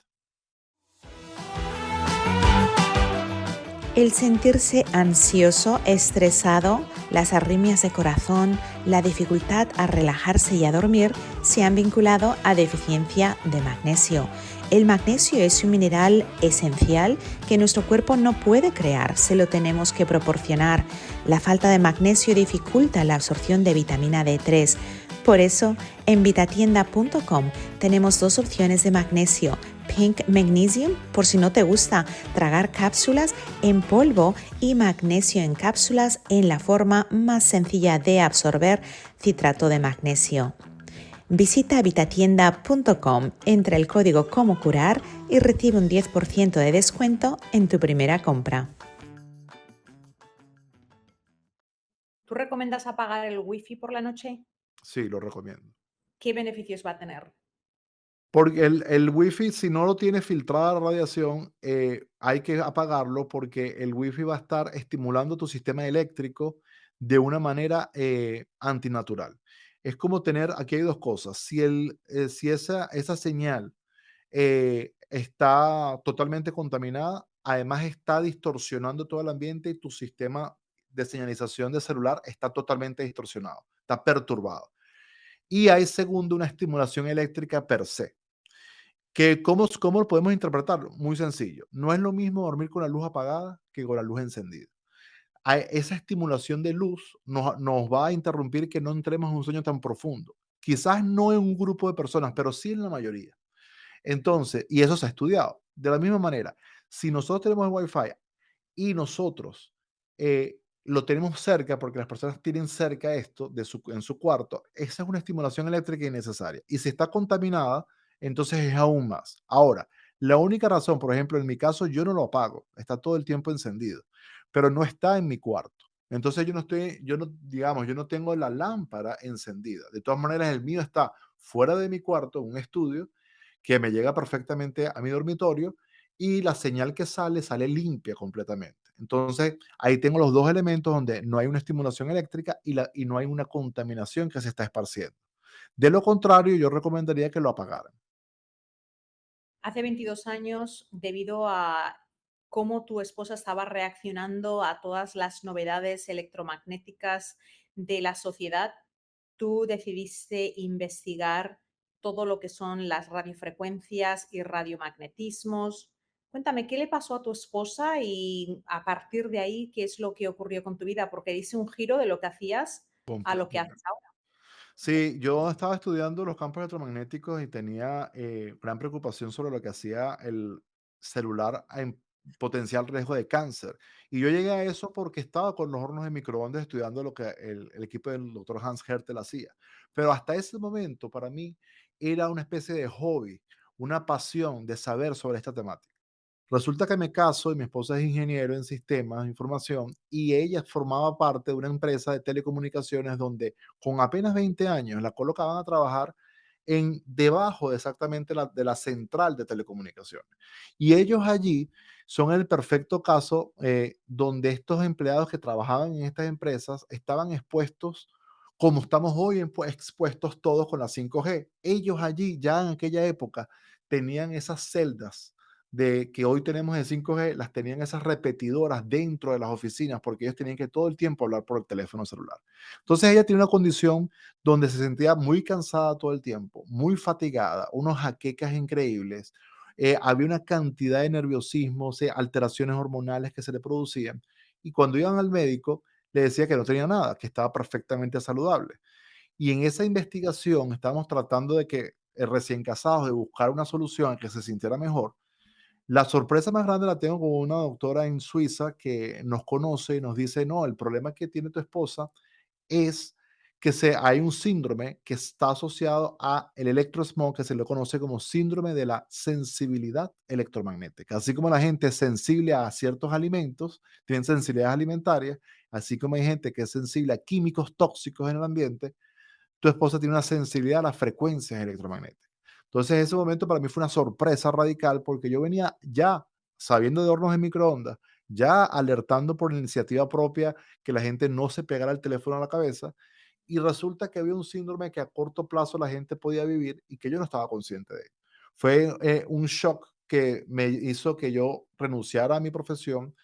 El sentirse ansioso, estresado, las arritmias de corazón, la dificultad a relajarse y a dormir se han vinculado a deficiencia de magnesio. El magnesio es un mineral esencial que nuestro cuerpo no puede crear, se lo tenemos que proporcionar. La falta de magnesio dificulta la absorción de vitamina D3. Por eso, en vitatienda.com tenemos dos opciones de magnesio: Pink Magnesium, por si no te gusta tragar cápsulas en polvo, y magnesio en cápsulas en la forma más sencilla de absorber, citrato de magnesio. Visita vitatienda.com, entra el código Como Curar y recibe un 10% de descuento en tu primera compra. ¿Tú recomiendas apagar el wifi por la noche? Sí, lo recomiendo. ¿Qué beneficios va a tener? Porque el wifi, si no lo tiene filtrada la radiación, hay que apagarlo porque el wifi va a estar estimulando tu sistema eléctrico de una manera antinatural. Es como tener, aquí hay dos cosas, si esa señal está totalmente contaminada, además está distorsionando todo el ambiente y tu sistema de señalización de celular está totalmente distorsionado, está perturbado. Y hay segundo una estimulación eléctrica per se. ¿Cómo lo podemos interpretarlo? Muy sencillo. No es lo mismo dormir con la luz apagada que con la luz encendida. Esa estimulación de luz nos va a interrumpir que no entremos en un sueño tan profundo. Quizás no en un grupo de personas, pero sí en la mayoría. Entonces, y eso se ha estudiado. De la misma manera, si nosotros tenemos el Wi-Fi y nosotros lo tenemos cerca, porque las personas tienen cerca esto en su cuarto, esa es una estimulación eléctrica innecesaria. Y si está contaminada, entonces es aún más. Ahora, la única razón, por ejemplo, en mi caso, yo no lo apago, está todo el tiempo encendido, pero no está en mi cuarto. Entonces yo no tengo la lámpara encendida. De todas maneras, el mío está fuera de mi cuarto, en un estudio, que me llega perfectamente a mi dormitorio y la señal que sale limpia completamente. Entonces, ahí tengo los dos elementos donde no hay una estimulación eléctrica y no hay una contaminación que se está esparciendo. De lo contrario, yo recomendaría que lo apagaran. Hace 22 años, debido a cómo tu esposa estaba reaccionando a todas las novedades electromagnéticas de la sociedad, tú decidiste investigar todo lo que son las radiofrecuencias y radiomagnetismos. Cuéntame, ¿qué le pasó a tu esposa y a partir de ahí, qué es lo que ocurrió con tu vida? Porque diste un giro de lo que hacías a lo que haces ahora. Sí, yo estaba estudiando los campos electromagnéticos y tenía gran preocupación sobre lo que hacía el celular en potencial riesgo de cáncer. Y yo llegué a eso porque estaba con los hornos de microondas estudiando lo que el equipo del doctor Hans Hertel hacía. Pero hasta ese momento, para mí, era una especie de hobby, una pasión de saber sobre esta temática. Resulta que me caso y mi esposa es ingeniero en sistemas de información y ella formaba parte de una empresa de telecomunicaciones donde con apenas 20 años la colocaban a trabajar en debajo de exactamente de la central de telecomunicaciones. Y ellos allí son el perfecto caso donde estos empleados que trabajaban en estas empresas estaban expuestos como estamos hoy expuestos todos con la 5G. Ellos allí ya en aquella época tenían esas celdas de que hoy tenemos de 5G, las tenían esas repetidoras dentro de las oficinas porque ellos tenían que todo el tiempo hablar por el teléfono celular. Entonces ella tiene una condición donde se sentía muy cansada todo el tiempo, muy fatigada, unos jaquecas increíbles, había una cantidad de nerviosismo, o sea, alteraciones hormonales que se le producían y cuando iban al médico le decía que no tenía nada, que estaba perfectamente saludable. Y en esa investigación estábamos tratando de que recién casados, de buscar una solución a que se sintiera mejor. La sorpresa más grande la tengo con una doctora en Suiza que nos conoce y nos dice, no, el problema que tiene tu esposa es que hay un síndrome que está asociado a el electrosmog, que se le conoce como síndrome de la sensibilidad electromagnética. Así como la gente es sensible a ciertos alimentos, tienen sensibilidades alimentarias, así como hay gente que es sensible a químicos tóxicos en el ambiente, tu esposa tiene una sensibilidad a las frecuencias electromagnéticas. Entonces, ese momento para mí fue una sorpresa radical porque yo venía ya sabiendo de hornos de microondas, ya alertando por iniciativa propia que la gente no se pegara el teléfono a la cabeza y resulta que había un síndrome que a corto plazo la gente podía vivir y que yo no estaba consciente de ello. Fue un shock que me hizo que yo renunciara a mi profesión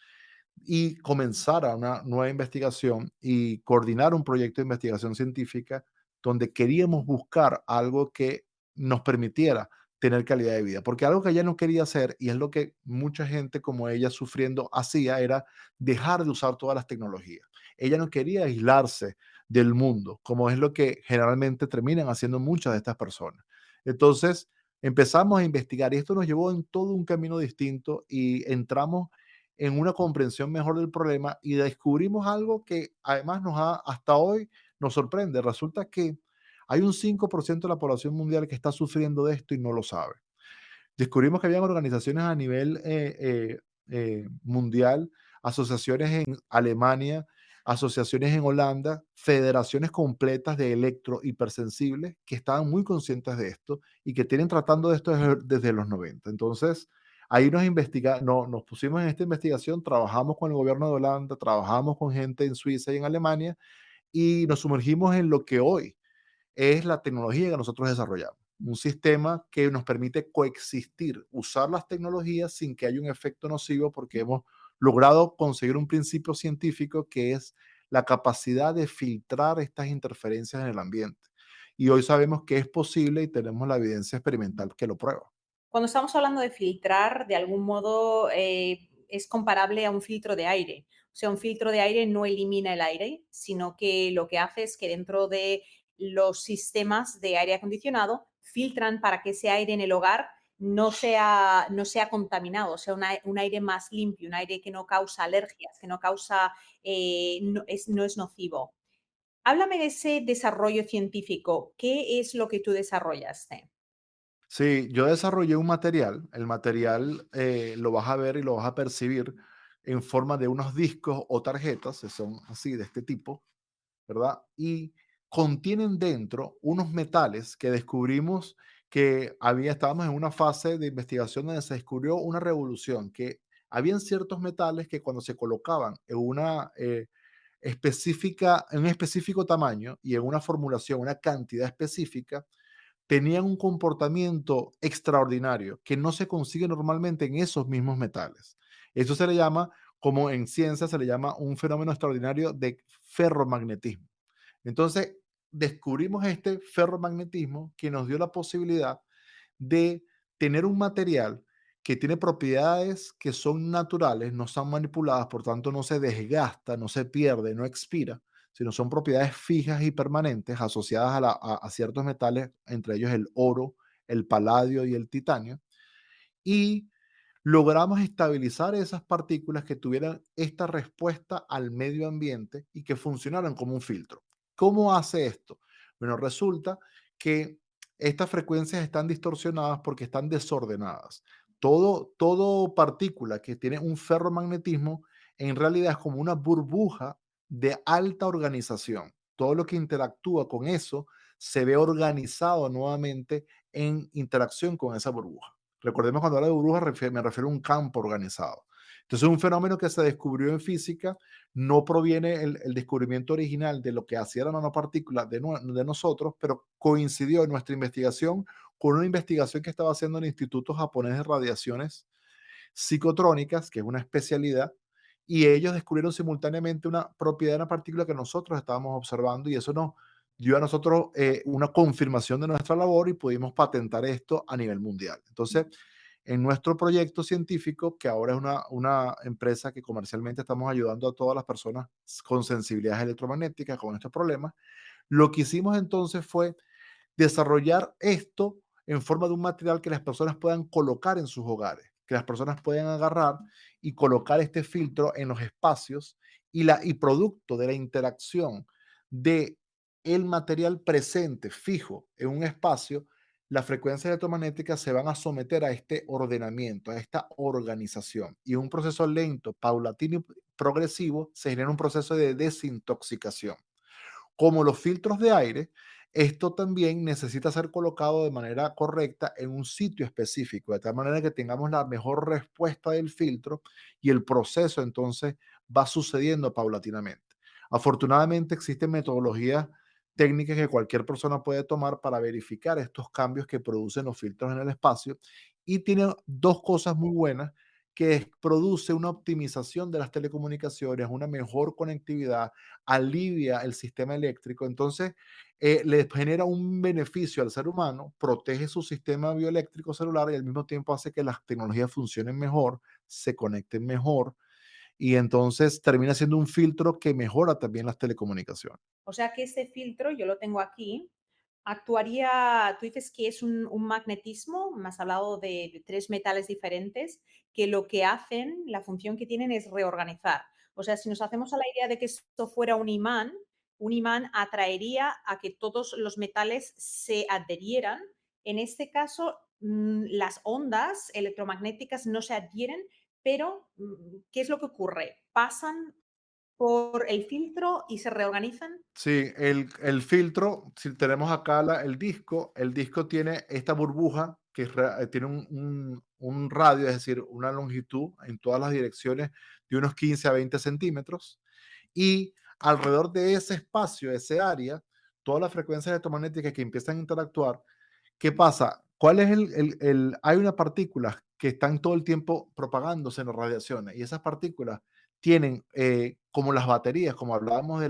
y comenzara una nueva investigación y coordinar un proyecto de investigación científica donde queríamos buscar algo que nos permitiera tener calidad de vida, porque algo que ella no quería hacer, y es lo que mucha gente como ella sufriendo hacía, era dejar de usar todas las tecnologías. Ella no quería aislarse del mundo, como es lo que generalmente terminan haciendo muchas de estas personas. Entonces, empezamos a investigar y esto nos llevó en todo un camino distinto y entramos en una comprensión mejor del problema y descubrimos algo que además hasta hoy nos sorprende. Resulta que hay un 5% de la población mundial que está sufriendo de esto y no lo sabe. Descubrimos que habían organizaciones a nivel mundial, asociaciones en Alemania, asociaciones en Holanda, federaciones completas de electro hipersensibles que estaban muy conscientes de esto y que tienen tratando de esto desde los 90. Entonces, ahí nos pusimos en esta investigación, trabajamos con el gobierno de Holanda, trabajamos con gente en Suiza y en Alemania y nos sumergimos en lo que hoy es la tecnología que nosotros desarrollamos. Un sistema que nos permite coexistir, usar las tecnologías sin que haya un efecto nocivo porque hemos logrado conseguir un principio científico que es la capacidad de filtrar estas interferencias en el ambiente. Y hoy sabemos que es posible y tenemos la evidencia experimental que lo prueba. Cuando estamos hablando de filtrar, de algún modo es comparable a un filtro de aire. O sea, un filtro de aire no elimina el aire, sino que lo que hace es que dentro de los sistemas de aire acondicionado filtran para que ese aire en el hogar no sea contaminado, sea un aire más limpio, un aire que no causa alergias, que no causa, no es nocivo. Háblame de ese desarrollo científico. ¿Qué es lo que tú desarrollaste? Sí, yo desarrollé un material. El material lo vas a ver y lo vas a percibir en forma de unos discos o tarjetas, que son así de este tipo, ¿verdad? Y contienen dentro unos metales que descubrimos que estábamos en una fase de investigación donde se descubrió una revolución, que habían ciertos metales que cuando se colocaban en una en un específico tamaño y en una formulación, una cantidad específica, tenían un comportamiento extraordinario que no se consigue normalmente en esos mismos metales. Eso se le llama, como en ciencia se le llama un fenómeno extraordinario de ferromagnetismo. Entonces, descubrimos este ferromagnetismo que nos dio la posibilidad de tener un material que tiene propiedades que son naturales, no son manipuladas, por tanto no se desgasta, no se pierde, no expira, sino son propiedades fijas y permanentes asociadas a ciertos metales, entre ellos el oro, el paladio y el titanio, y logramos estabilizar esas partículas que tuvieran esta respuesta al medio ambiente y que funcionaran como un filtro. ¿Cómo hace esto? Bueno, resulta que estas frecuencias están distorsionadas porque están desordenadas. Todo partícula que tiene un ferromagnetismo en realidad es como una burbuja de alta organización. Todo lo que interactúa con eso se ve organizado nuevamente en interacción con esa burbuja. Recordemos, cuando hablo de burbuja me refiero a un campo organizado. Entonces, un fenómeno que se descubrió en física, no proviene el descubrimiento original de lo que hacía la nanopartícula de nosotros, pero coincidió en nuestra investigación con una investigación que estaba haciendo el Instituto Japonés de Radiaciones Psicotrónicas, que es una especialidad, y ellos descubrieron simultáneamente una propiedad de una partícula que nosotros estábamos observando, y eso nos dio a nosotros una confirmación de nuestra labor y pudimos patentar esto a nivel mundial. Entonces, en nuestro proyecto científico, que ahora es una empresa que comercialmente estamos ayudando a todas las personas con sensibilidades electromagnéticas con estos problemas, lo que hicimos entonces fue desarrollar esto en forma de un material que las personas puedan colocar en sus hogares, que las personas puedan agarrar y colocar este filtro en los espacios, y producto de la interacción de el material presente fijo en un espacio, las frecuencias electromagnéticas se van a someter a este ordenamiento, a esta organización, y un proceso lento, paulatino y progresivo se genera un proceso de desintoxicación. Como los filtros de aire, esto también necesita ser colocado de manera correcta en un sitio específico, de tal manera que tengamos la mejor respuesta del filtro, y el proceso entonces va sucediendo paulatinamente. Afortunadamente existen metodologías técnicas que cualquier persona puede tomar para verificar estos cambios que producen los filtros en el espacio, y tiene dos cosas muy buenas, produce una optimización de las telecomunicaciones, una mejor conectividad, alivia el sistema eléctrico. Entonces, le genera un beneficio al ser humano, protege su sistema bioeléctrico celular, y al mismo tiempo hace que las tecnologías funcionen mejor, se conecten mejor, y entonces termina siendo un filtro que mejora también las telecomunicaciones. O sea que este filtro, yo lo tengo aquí, actuaría, tú dices que es un magnetismo, me has hablado de tres metales diferentes, que lo que hacen, la función que tienen es reorganizar. O sea, si nos hacemos a la idea de que esto fuera un imán atraería a que todos los metales se adherieran. En este caso, las ondas electromagnéticas no se adhieren, pero ¿qué es lo que ocurre? Pasan por el filtro y se reorganizan. Sí, el filtro, si tenemos acá el disco tiene esta burbuja que tiene un radio, es decir, una longitud en todas las direcciones de unos 15 a 20 centímetros, y alrededor de ese espacio, ese área, todas las frecuencias electromagnéticas que empiezan a interactuar. ¿Qué pasa? ¿Cuál es hay unas partículas que están todo el tiempo propagándose en las radiaciones, y esas partículas tienen, como las baterías, como hablábamos de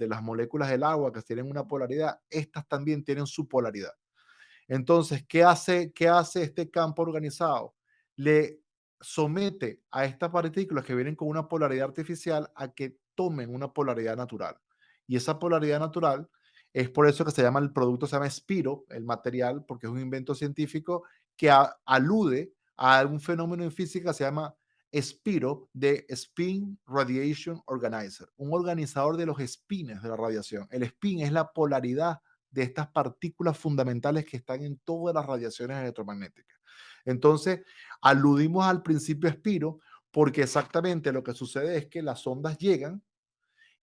las moléculas del agua que tienen una polaridad, estas también tienen su polaridad. Entonces, ¿qué hace este campo organizado? Le somete a estas partículas que vienen con una polaridad artificial a que tomen una polaridad natural. Y esa polaridad natural es por eso que se llama, el producto se llama Spiro, el material, porque es un invento científico que alude a un fenómeno en física que se llama Spiro, de Spin Radiation Organizer, un organizador de los spines de la radiación. El spin es la polaridad de estas partículas fundamentales que están en todas las radiaciones electromagnéticas. Entonces, aludimos al principio Spiro porque exactamente lo que sucede es que las ondas llegan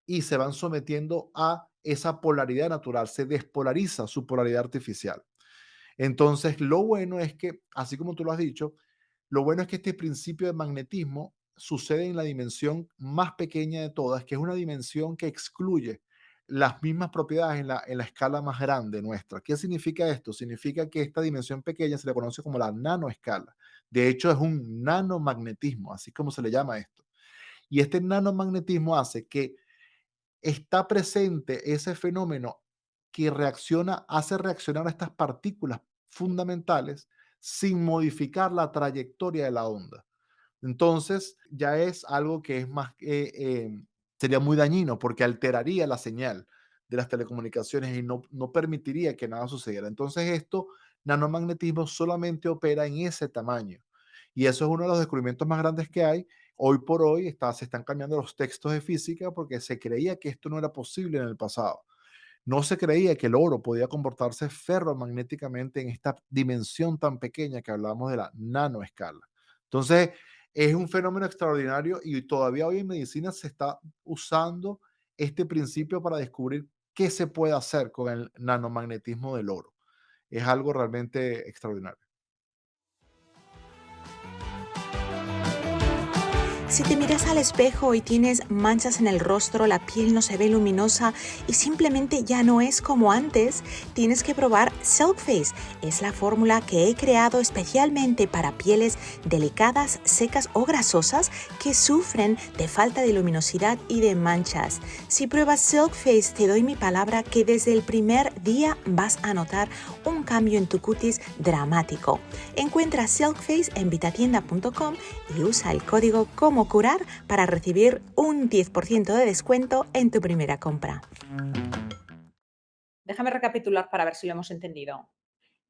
y se van sometiendo a esa polaridad natural, se despolariza su polaridad artificial. Entonces, lo bueno es que, así como tú lo has dicho, lo bueno es que este principio de magnetismo sucede en la dimensión más pequeña de todas, que es una dimensión que excluye las mismas propiedades en la escala más grande nuestra. ¿Qué significa esto? Significa que esta dimensión pequeña se le conoce como la nanoescala. De hecho, es un nanomagnetismo, así como se le llama esto. Y este nanomagnetismo hace que está presente ese fenómeno que hace reaccionar a estas partículas fundamentales sin modificar la trayectoria de la onda. Entonces, ya es algo que es más, sería muy dañino porque alteraría la señal de las telecomunicaciones y no permitiría que nada sucediera. Entonces, nanomagnetismo solamente opera en ese tamaño. Y eso es uno de los descubrimientos más grandes que hay. Hoy por hoy se están cambiando los textos de física porque se creía que esto no era posible en el pasado. No se creía que el oro podía comportarse ferromagnéticamente en esta dimensión tan pequeña que hablamos de la nanoescala. Entonces, es un fenómeno extraordinario y todavía hoy en medicina se está usando este principio para descubrir qué se puede hacer con el nanomagnetismo del oro. Es algo realmente extraordinario. Si te miras al espejo y tienes manchas en el rostro, la piel no se ve luminosa y simplemente ya no es como antes, tienes que probar Silk Face. Es la fórmula que he creado especialmente para pieles delicadas, secas o grasosas que sufren de falta de luminosidad y de manchas. Si pruebas Silk Face, te doy mi palabra que desde el primer día vas a notar un cambio en tu cutis dramático. Encuentra Silk Face en vitatienda.com y usa el código como curar para recibir un 10% de descuento en tu primera compra. Déjame recapitular para ver si lo hemos entendido.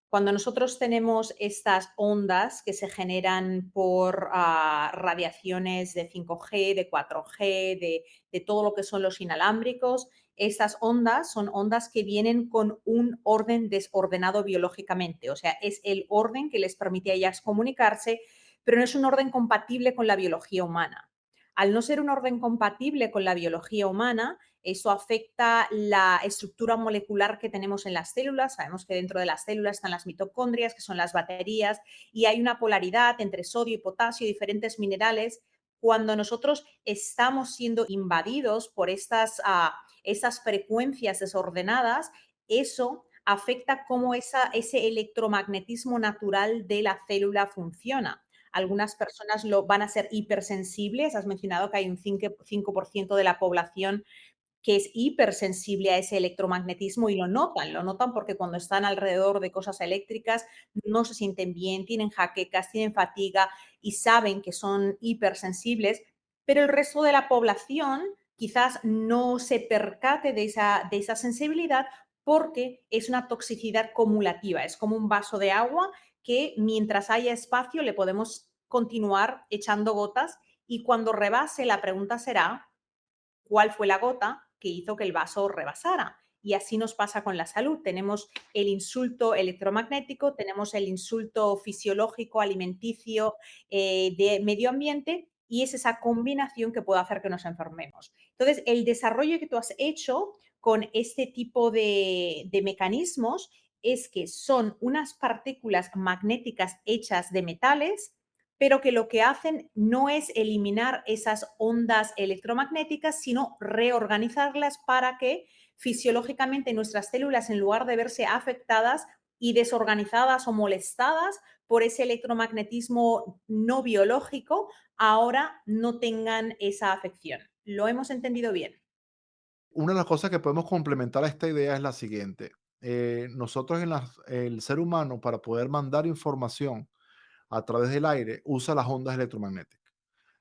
Cuando nosotros tenemos estas ondas que se generan por radiaciones de 5G, de 4G, de todo lo que son los inalámbricos, estas ondas son ondas que vienen con un orden desordenado biológicamente. O sea, es el orden que les permite a ellas comunicarse, pero no es un orden compatible con la biología humana. Al no ser un orden compatible con la biología humana, eso afecta la estructura molecular que tenemos en las células. Sabemos que dentro de las células están las mitocondrias, que son las baterías, y hay una polaridad entre sodio y potasio, diferentes minerales. Cuando nosotros estamos siendo invadidos por estas frecuencias desordenadas, eso afecta cómo ese electromagnetismo natural de la célula funciona. Algunas personas van a ser hipersensibles. Has mencionado que hay un 5% de la población que es hipersensible a ese electromagnetismo y lo notan porque cuando están alrededor de cosas eléctricas no se sienten bien, tienen jaquecas, tienen fatiga y saben que son hipersensibles, pero el resto de la población quizás no se percate de esa sensibilidad porque es una toxicidad cumulativa, es como un vaso de agua que mientras haya espacio le podemos continuar echando gotas y cuando rebase la pregunta será cuál fue la gota que hizo que el vaso rebasara. Y así nos pasa con la salud. Tenemos el insulto electromagnético, tenemos el insulto fisiológico, alimenticio, de medio ambiente, y es esa combinación que puede hacer que nos enfermemos. Entonces, el desarrollo que tú has hecho con este tipo de mecanismos es que son unas partículas magnéticas hechas de metales pero que lo que hacen no es eliminar esas ondas electromagnéticas, sino reorganizarlas para que fisiológicamente nuestras células, en lugar de verse afectadas y desorganizadas o molestadas por ese electromagnetismo no biológico, ahora no tengan esa afección. ¿Lo hemos entendido bien? Una de las cosas que podemos complementar a esta idea es la siguiente. Nosotros el ser humano para poder mandar información a través del aire usa las ondas electromagnéticas.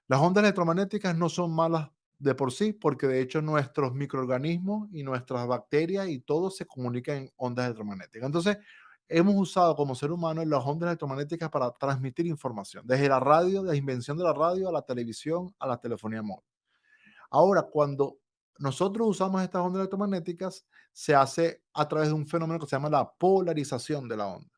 Las ondas electromagnéticas no son malas de por sí, porque de hecho nuestros microorganismos y nuestras bacterias y todo se comunican en ondas electromagnéticas. Entonces, hemos usado como ser humano las ondas electromagnéticas para transmitir información, desde la radio, de la invención de la radio, a la televisión, a la telefonía móvil. Ahora, cuando nosotros usamos estas ondas electromagnéticas, se hace a través de un fenómeno que se llama la polarización de la onda.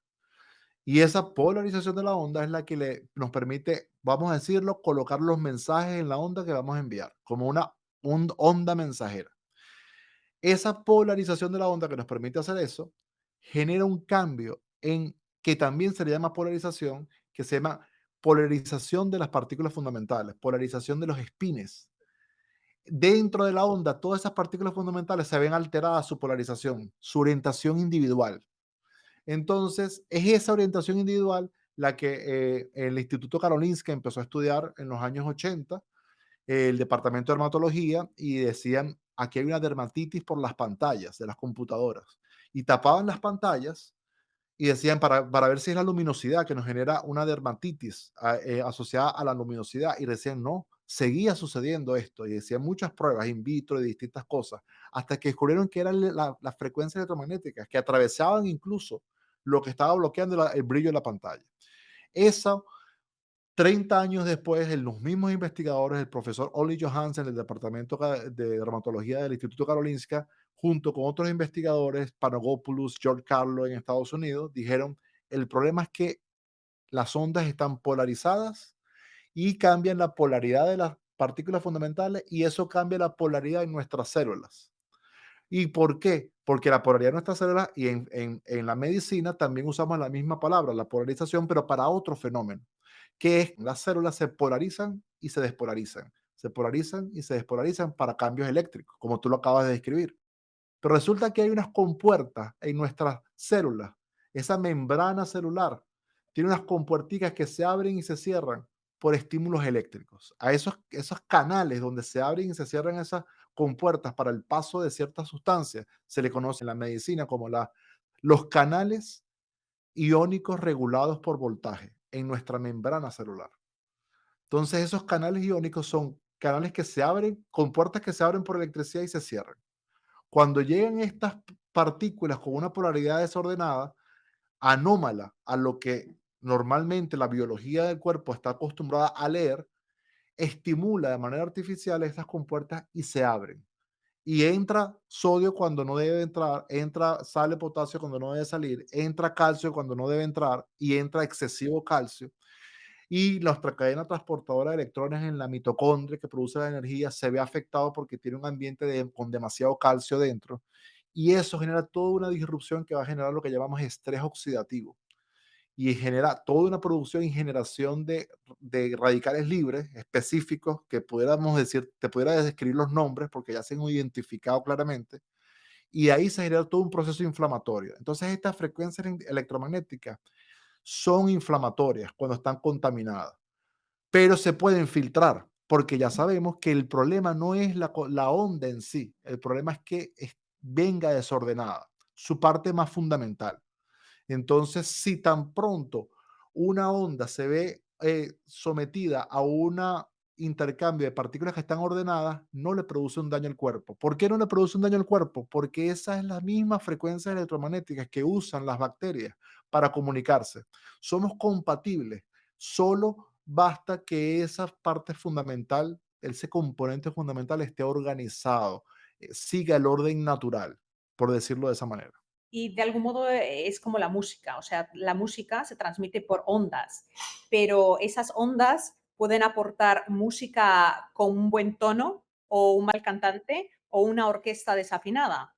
Y esa polarización de la onda es la que nos permite, vamos a decirlo, colocar los mensajes en la onda que vamos a enviar, como una onda mensajera. Esa polarización de la onda que nos permite hacer eso, genera un cambio en que también se le llama polarización, que se llama polarización de las partículas fundamentales, polarización de los espines. Dentro de la onda, todas esas partículas fundamentales se ven alteradas su polarización, su orientación individual. Entonces, es esa orientación individual la que el Instituto Karolinska empezó a estudiar en los años 80, el departamento de dermatología, y decían, aquí hay una dermatitis por las pantallas de las computadoras. Y tapaban las pantallas y decían para ver si es la luminosidad que nos genera una dermatitis asociada a la luminosidad. Y decían, no, seguía sucediendo esto. Y decían muchas pruebas in vitro de distintas cosas, hasta que descubrieron que eran las frecuencias electromagnéticas que atravesaban incluso lo que estaba bloqueando el brillo de la pantalla. Eso 30 años después, los mismos investigadores, el profesor Olli Johansen del Departamento de Dermatología del Instituto Karolinska, junto con otros investigadores, Panagopoulos, George Carlo en Estados Unidos, dijeron, el problema es que las ondas están polarizadas y cambian la polaridad de las partículas fundamentales y eso cambia la polaridad en nuestras células. ¿Y por qué? Porque la polaridad de nuestras células y en la medicina también usamos la misma palabra, la polarización, pero para otro fenómeno, que es las células se polarizan y se despolarizan, se polarizan y se despolarizan para cambios eléctricos, como tú lo acabas de describir. Pero resulta que hay unas compuertas en nuestras células. Esa membrana celular tiene unas compuerticas que se abren y se cierran por estímulos eléctricos. A esos canales donde se abren y se cierran esas compuertas para el paso de ciertas sustancias, se le conoce en la medicina como los canales iónicos regulados por voltaje en nuestra membrana celular. Entonces, esos canales iónicos son canales que se abren, compuertas que se abren por electricidad y se cierran. Cuando llegan estas partículas con una polaridad desordenada, anómala a lo que normalmente la biología del cuerpo está acostumbrada a leer, estimula de manera artificial estas compuertas y se abren. Y entra sodio cuando no debe entrar, sale potasio cuando no debe salir, entra calcio cuando no debe entrar y entra excesivo calcio. Y nuestra cadena transportadora de electrones en la mitocondria que produce la energía se ve afectado porque tiene un ambiente con demasiado calcio dentro. Y eso genera toda una disrupción que va a generar lo que llamamos estrés oxidativo. Y genera toda una producción y generación de radicales libres específicos que pudiéramos decir, te pudiera describir los nombres porque ya se han identificado claramente. Y de ahí se genera todo un proceso inflamatorio. Entonces, estas frecuencias electromagnéticas son inflamatorias cuando están contaminadas, pero se pueden filtrar, porque ya sabemos que el problema no es la onda en sí, el problema es que venga desordenada, su parte más fundamental. Entonces, si tan pronto una onda se ve sometida a un intercambio de partículas que están ordenadas, no le produce un daño al cuerpo. ¿Por qué no le produce un daño al cuerpo? Porque esa es la misma frecuencia electromagnética que usan las bacterias para comunicarse. Somos compatibles. Solo basta que esa parte fundamental, ese componente fundamental esté organizado, siga el orden natural, por decirlo de esa manera. Y de algún modo es como la música, o sea, la música se transmite por ondas, pero esas ondas pueden aportar música con un buen tono o un mal cantante o una orquesta desafinada.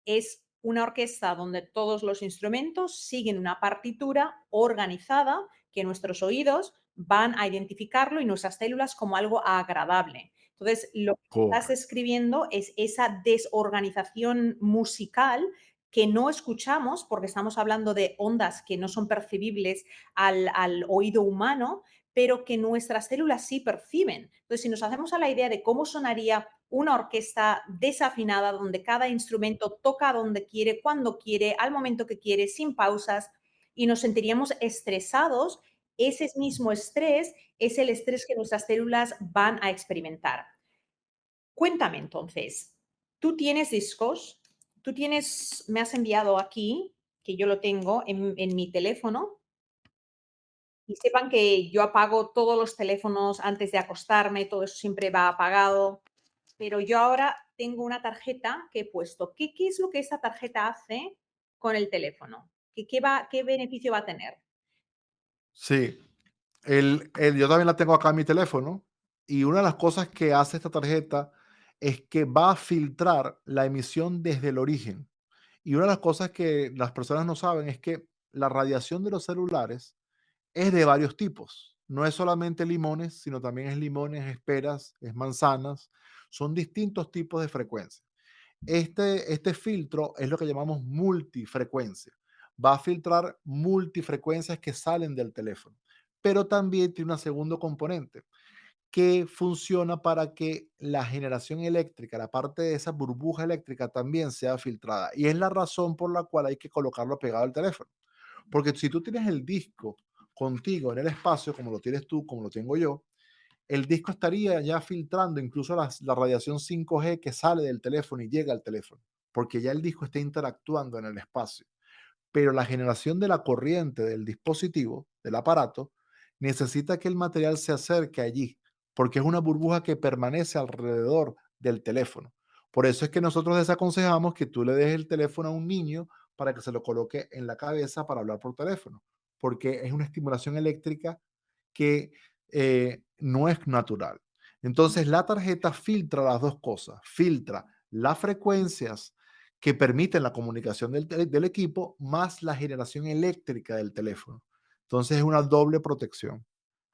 Es una orquesta donde todos los instrumentos siguen una partitura organizada que nuestros oídos van a identificarlo y nuestras células como algo agradable. Entonces, lo que estás Correcto. describiendo es esa desorganización musical que no escuchamos porque estamos hablando de ondas que no son percibibles al oído humano, pero que nuestras células sí perciben. Entonces, si nos hacemos a la idea de cómo sonaría una orquesta desafinada donde cada instrumento toca donde quiere, cuando quiere, al momento que quiere, sin pausas, y nos sentiríamos estresados, ese mismo estrés es el estrés que nuestras células van a experimentar. Cuéntame entonces, tú tienes discos, me has enviado aquí, que yo lo tengo en mi teléfono, y sepan que yo apago todos los teléfonos antes de acostarme, todo eso siempre va apagado. Pero yo ahora tengo una tarjeta que he puesto. ¿Qué es lo que esta tarjeta hace con el teléfono? ¿Qué beneficio va a tener? Sí, yo también la tengo acá en mi teléfono y una de las cosas que hace esta tarjeta es que va a filtrar la emisión desde el origen. Y una de las cosas que las personas no saben es que la radiación de los celulares es de varios tipos. No es solamente limones, sino también es limones, es peras, es manzanas. Son distintos tipos de frecuencia. Este filtro es lo que llamamos multifrecuencia. Va a filtrar multifrecuencias que salen del teléfono, pero también tiene un segundo componente que funciona para que la generación eléctrica, la parte de esa burbuja eléctrica también sea filtrada. Y es la razón por la cual hay que colocarlo pegado al teléfono. Porque si tú tienes el disco contigo en el espacio, como lo tienes tú, como lo tengo yo, el disco estaría ya filtrando incluso la radiación 5G que sale del teléfono y llega al teléfono, porque ya el disco está interactuando en el espacio. Pero la generación de la corriente del dispositivo, del aparato, necesita que el material se acerque allí, porque es una burbuja que permanece alrededor del teléfono. Por eso es que nosotros desaconsejamos que tú le des el teléfono a un niño para que se lo coloque en la cabeza para hablar por teléfono, porque es una estimulación eléctrica que no es natural. Entonces la tarjeta filtra las dos cosas, filtra las frecuencias que permiten la comunicación del equipo más la generación eléctrica del teléfono. Entonces es una doble protección.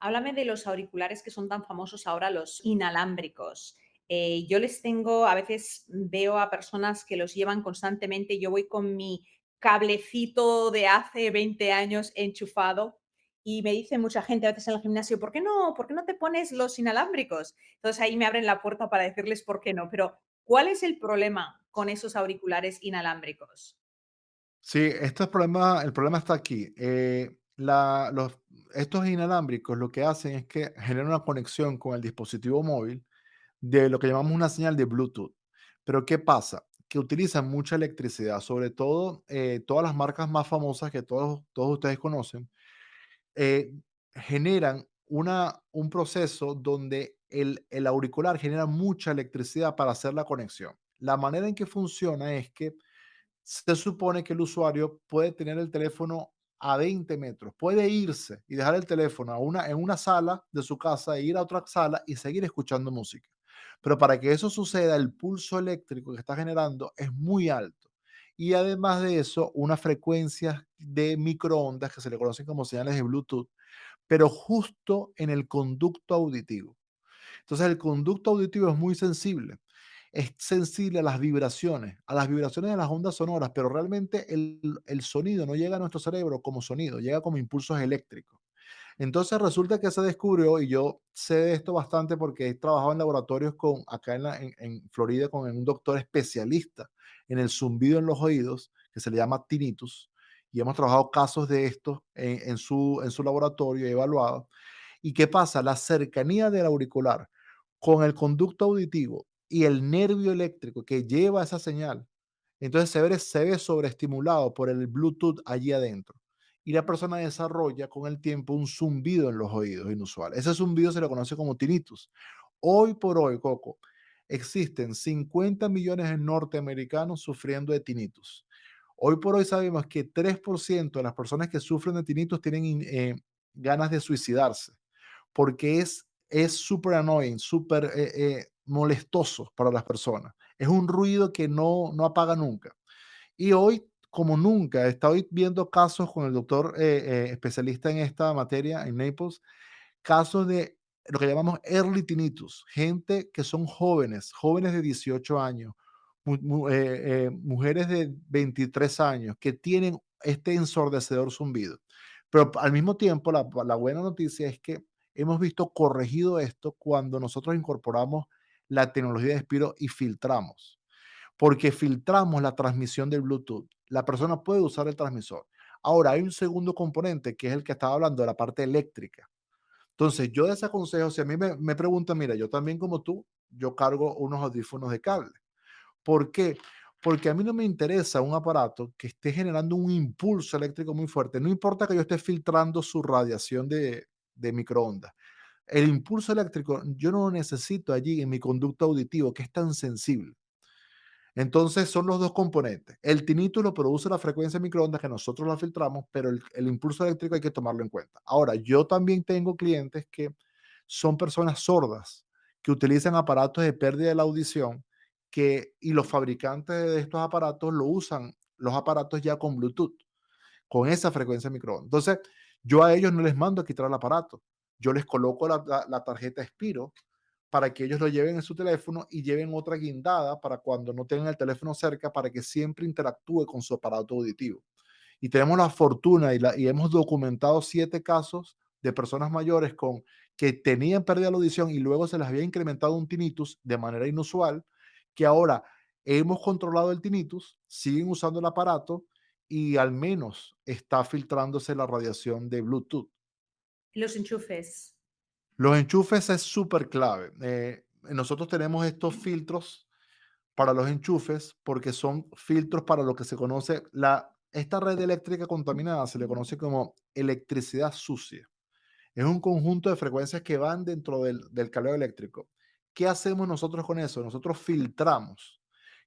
Háblame de los auriculares que son tan famosos ahora, los inalámbricos. Yo les tengo, a veces veo a personas que los llevan constantemente. Yo voy con mi cablecito de hace 20 años enchufado y me dice mucha gente a veces en el gimnasio, ¿por qué no te pones los inalámbricos? Entonces ahí me abren la puerta para decirles por qué no. Pero, ¿cuál es el problema con esos auriculares inalámbricos? Sí, el problema está aquí. Estos inalámbricos lo que hacen es que generan una conexión con el dispositivo móvil de lo que llamamos una señal de Bluetooth. Pero ¿qué pasa? Que utilizan mucha electricidad, sobre todo todas las marcas más famosas que todos ustedes conocen, eh, generan un proceso donde el auricular genera mucha electricidad para hacer la conexión. La manera en que funciona es que se supone que el usuario puede tener el teléfono a 20 metros, puede irse y dejar el teléfono en una sala de su casa e ir a otra sala y seguir escuchando música. Pero para que eso suceda, el pulso eléctrico que está generando es muy alto. Y además de eso, unas frecuencias de microondas que se le conocen como señales de Bluetooth, pero justo en el conducto auditivo. Entonces, el conducto auditivo es muy sensible. Es sensible a las vibraciones de las ondas sonoras, pero realmente el sonido no llega a nuestro cerebro como sonido, llega como impulsos eléctricos. Entonces resulta que se descubrió, y yo sé de esto bastante porque he trabajado en laboratorios acá en Florida con un doctor especialista en el zumbido en los oídos, que se le llama tinnitus, y hemos trabajado casos de esto en su laboratorio y evaluado. ¿Y qué pasa? La cercanía del auricular con el conducto auditivo y el nervio eléctrico que lleva esa señal, entonces se ve sobreestimulado por el Bluetooth allí adentro. Y la persona desarrolla con el tiempo un zumbido en los oídos inusual. Ese zumbido se le conoce como tinnitus. Hoy por hoy, Coco, existen 50 millones de norteamericanos sufriendo de tinnitus. Hoy por hoy sabemos que 3% de las personas que sufren de tinnitus tienen ganas de suicidarse porque es súper annoying, súper molestoso para las personas. Es un ruido que no apaga nunca. Y hoy, como nunca, estoy viendo casos con el doctor especialista en esta materia en Naples, casos de lo que llamamos early tinnitus, gente que son jóvenes, jóvenes de 18 años, mujeres de 23 años que tienen este ensordecedor zumbido. Pero al mismo tiempo, la buena noticia es que hemos visto corregido esto cuando nosotros incorporamos la tecnología de Spiro y filtramos, porque filtramos la transmisión del Bluetooth. La persona puede usar el transmisor. Ahora, hay un segundo componente que es el que estaba hablando de la parte eléctrica. Entonces, yo desaconsejo, si a mí me preguntan, mira, yo también como tú, yo cargo unos audífonos de cable. ¿Por qué? Porque a mí no me interesa un aparato que esté generando un impulso eléctrico muy fuerte. No importa que yo esté filtrando su radiación de microondas. El impulso eléctrico yo no lo necesito allí en mi conducto auditivo, que es tan sensible. Entonces son los dos componentes. El tinnitus lo produce la frecuencia de microondas que nosotros la filtramos, pero el impulso eléctrico hay que tomarlo en cuenta. Ahora, yo también tengo clientes que son personas sordas, que utilizan aparatos de pérdida de la audición, y los fabricantes de estos aparatos lo usan, los aparatos ya con Bluetooth. con esa frecuencia de microondas. Entonces, yo a ellos no les mando a quitar el aparato. Yo les coloco la tarjeta Expiro para que ellos lo lleven en su teléfono y lleven otra guindada para cuando no tengan el teléfono cerca, para que siempre interactúe con su aparato auditivo. Y tenemos la fortuna y hemos documentado 7 casos de personas mayores que tenían pérdida de la audición y luego se les había incrementado un tinnitus de manera inusual, que ahora hemos controlado el tinnitus, siguen usando el aparato y al menos está filtrándose la radiación de Bluetooth. Los enchufes. Los enchufes es súper clave. Nosotros tenemos estos filtros para los enchufes porque son filtros para lo que se conoce esta red eléctrica contaminada, se le conoce como electricidad sucia. Es un conjunto de frecuencias que van dentro del cableado eléctrico. ¿Qué hacemos nosotros con eso? Nosotros filtramos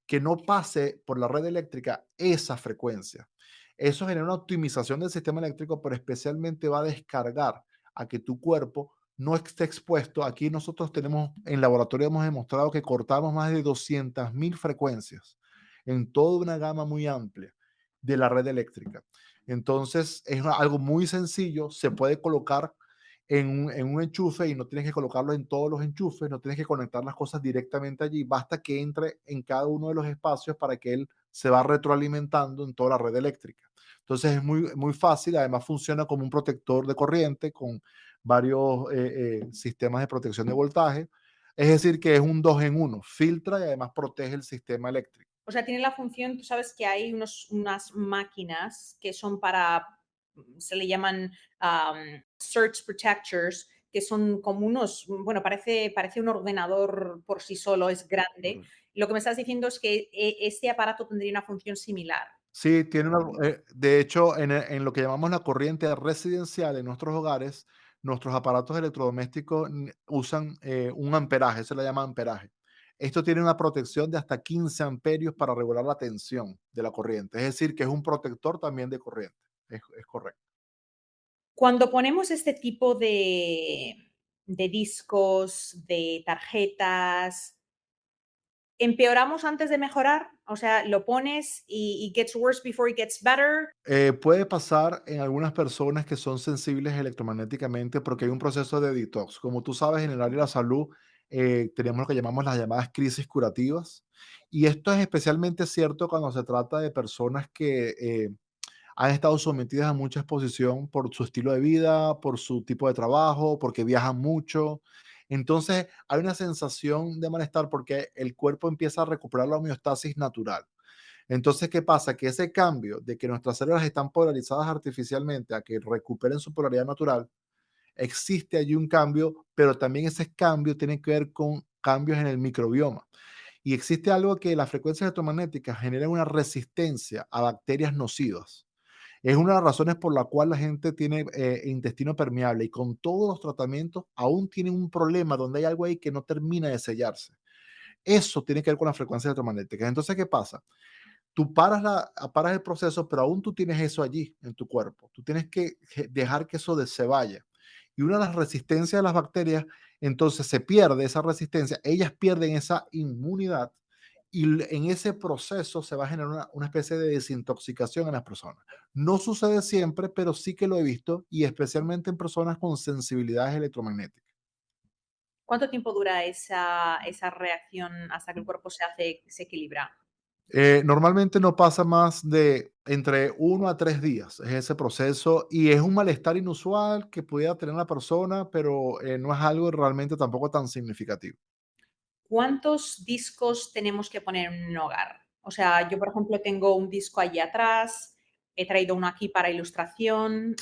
que no pase por la red eléctrica esa frecuencia. Eso genera una optimización del sistema eléctrico, pero especialmente va a descargar a que tu cuerpo no esté expuesto. Aquí nosotros en laboratorio hemos demostrado que cortamos más de 200.000 frecuencias en toda una gama muy amplia de la red eléctrica. Entonces es algo muy sencillo, se puede colocar en un enchufe y no tienes que colocarlo en todos los enchufes, no tienes que conectar las cosas directamente allí, basta que entre en cada uno de los espacios para que él se va retroalimentando en toda la red eléctrica. Entonces es muy, muy fácil, además funciona como un protector de corriente con varios sistemas de protección de voltaje, es decir que es un 2 en 1, filtra y además protege el sistema eléctrico. O sea, tiene la función, tú sabes que hay unas máquinas que son para, se le llaman surge protectors, que son como bueno, parece un ordenador por sí solo, es grande. Lo que me estás diciendo es que este aparato tendría una función similar. Sí, de hecho, en lo que llamamos la corriente residencial en nuestros hogares, nuestros aparatos electrodomésticos usan un amperaje, se le llama amperaje. Esto tiene una protección de hasta 15 amperios para regular la tensión de la corriente, es decir, que es un protector también de corriente. Es correcto. Cuando ponemos este tipo de discos, de tarjetas, ¿empeoramos antes de mejorar? O sea, lo pones y gets worse before it gets better. Puede pasar en algunas personas que son sensibles electromagnéticamente porque hay un proceso de detox. Como tú sabes, en el área de la salud tenemos lo que llamamos las llamadas crisis curativas. Y esto es especialmente cierto cuando se trata de personas que han estado sometidas a mucha exposición por su estilo de vida, por su tipo de trabajo, porque viajan mucho. Entonces hay una sensación de malestar porque el cuerpo empieza a recuperar la homeostasis natural. Entonces, ¿qué pasa? Que ese cambio de que nuestras células están polarizadas artificialmente a que recuperen su polaridad natural, existe allí un cambio, pero también ese cambio tiene que ver con cambios en el microbioma. Y existe algo que las frecuencias electromagnéticas generan una resistencia a bacterias nocivas. Es una de las razones por la cual la gente tiene intestino permeable y con todos los tratamientos aún tienen un problema donde hay algo ahí que no termina de sellarse. Eso tiene que ver con las frecuencias electromagnéticas. Entonces, ¿qué pasa? Tú paras el proceso, pero aún tú tienes eso allí en tu cuerpo. Tú tienes que dejar que eso se vaya. Y una de las resistencias de las bacterias, entonces se pierde esa resistencia, ellas pierden esa inmunidad y en ese proceso se va a generar una especie de desintoxicación en las personas. No sucede siempre, pero sí que lo he visto y especialmente en personas con sensibilidades electromagnéticas. ¿Cuánto tiempo dura esa reacción hasta que el cuerpo se equilibra? Normalmente no pasa más de entre 1 a 3 días, es ese proceso, y es un malestar inusual que pudiera tener la persona, pero no es algo realmente tampoco tan significativo. ¿Cuántos discos tenemos que poner en un hogar? O sea, yo, por ejemplo, tengo un disco allí atrás, he traído uno aquí para ilustración,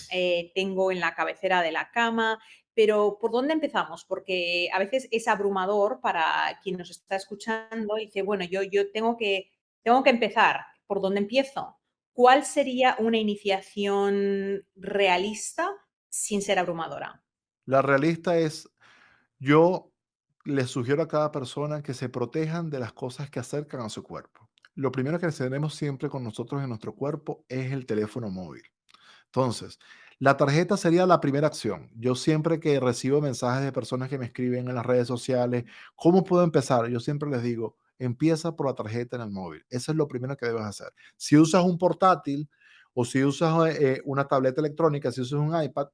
tengo en la cabecera de la cama, pero ¿por dónde empezamos? Porque a veces es abrumador para quien nos está escuchando y dice, bueno, yo tengo que empezar. ¿Por dónde empiezo? ¿Cuál sería una iniciación realista sin ser abrumadora? La realista es, yo les sugiero a cada persona que se protejan de las cosas que acercan a su cuerpo. Lo primero que tenemos siempre con nosotros en nuestro cuerpo es el teléfono móvil. Entonces, la tarjeta sería la primera acción. Yo siempre que recibo mensajes de personas que me escriben en las redes sociales, ¿cómo puedo empezar? Yo siempre les digo, empieza por la tarjeta en el móvil. Eso es lo primero que debes hacer. Si usas un portátil o si usas una tableta electrónica, si usas un iPad,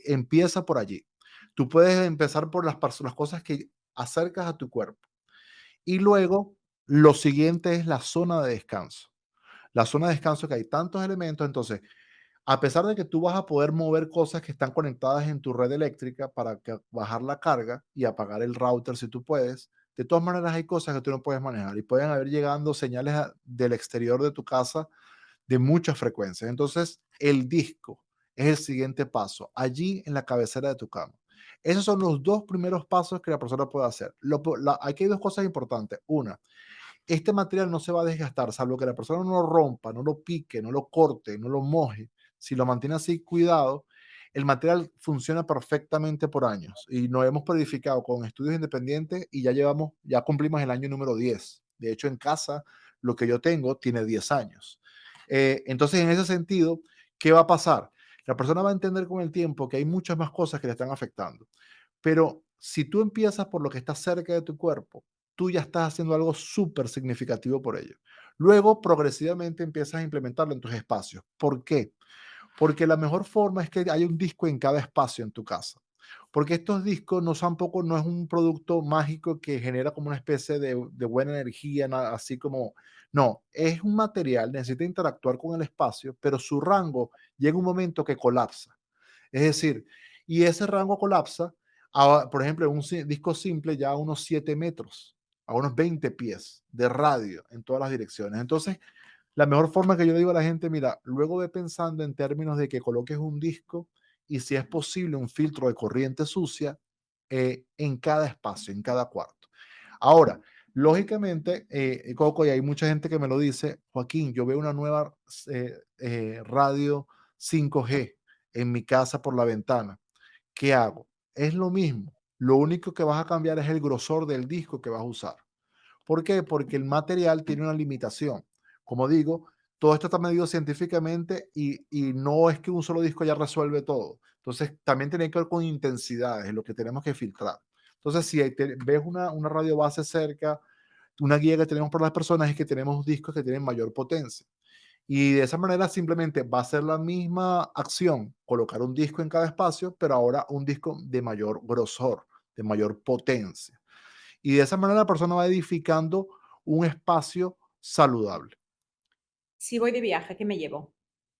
empieza por allí. Tú puedes empezar por las cosas que acercas a tu cuerpo. Y luego, lo siguiente es la zona de descanso. La zona de descanso, que hay tantos elementos, entonces, a pesar de que tú vas a poder mover cosas que están conectadas en tu red eléctrica para bajar la carga y apagar el router si tú puedes, de todas maneras hay cosas que tú no puedes manejar y pueden haber llegando señales del exterior de tu casa de muchas frecuencias. Entonces, el disco es el siguiente paso, allí en la cabecera de tu cama. Esos son los dos primeros pasos que la persona puede hacer. Aquí hay dos cosas importantes. Una, este material no se va a desgastar, salvo que la persona no lo rompa, no lo pique, no lo corte, no lo moje. Si lo mantiene así cuidado, el material funciona perfectamente por años y nos hemos verificado con estudios independientes y ya cumplimos el año número 10. De hecho, en casa, lo que yo tengo tiene 10 años. Entonces, en ese sentido, ¿qué va a pasar? La persona va a entender con el tiempo que hay muchas más cosas que le están afectando. Pero si tú empiezas por lo que está cerca de tu cuerpo, tú ya estás haciendo algo súper significativo por ello. Luego, progresivamente empiezas a implementarlo en tus espacios. ¿Por qué? Porque la mejor forma es que haya un disco en cada espacio en tu casa. Porque estos discos no es un producto mágico que genera como una especie de buena energía, así como, no, es un material, necesita interactuar con el espacio, pero su rango llega un momento que colapsa. Es decir, y ese rango colapsa, por ejemplo, en un disco simple ya a unos 7 metros, a unos 20 pies de radio en todas las direcciones. Entonces, la mejor forma que yo le digo a la gente, mira, luego ve pensando en términos de que coloques un disco y si es posible un filtro de corriente sucia en cada espacio, en cada cuarto. Ahora, lógicamente, Coco, y hay mucha gente que me lo dice, Joaquín, yo veo una nueva radio 5G en mi casa por la ventana. ¿Qué hago? Es lo mismo. Lo único que vas a cambiar es el grosor del disco que vas a usar. ¿Por qué? Porque el material tiene una limitación. Como digo, todo esto está medido científicamente y no es que un solo disco ya resuelve todo. Entonces, también tiene que ver con intensidades, es lo que tenemos que filtrar. Entonces, si ves una radio base cerca, una guía que tenemos para las personas es que tenemos discos que tienen mayor potencia. Y de esa manera simplemente va a ser la misma acción, colocar un disco en cada espacio, pero ahora un disco de mayor grosor, de mayor potencia. Y de esa manera la persona va edificando un espacio saludable. Si voy de viaje, ¿qué me llevo?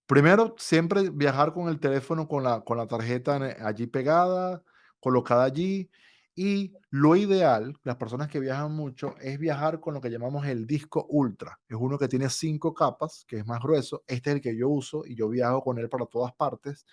Primero, siempre viajar con el teléfono con la tarjeta allí pegada, colocada allí. Y lo ideal, las personas que viajan mucho, es viajar con lo que llamamos el disco ultra. Es uno que tiene 5 capas, que es más grueso. Este es el que yo uso y yo viajo con él para todas partes,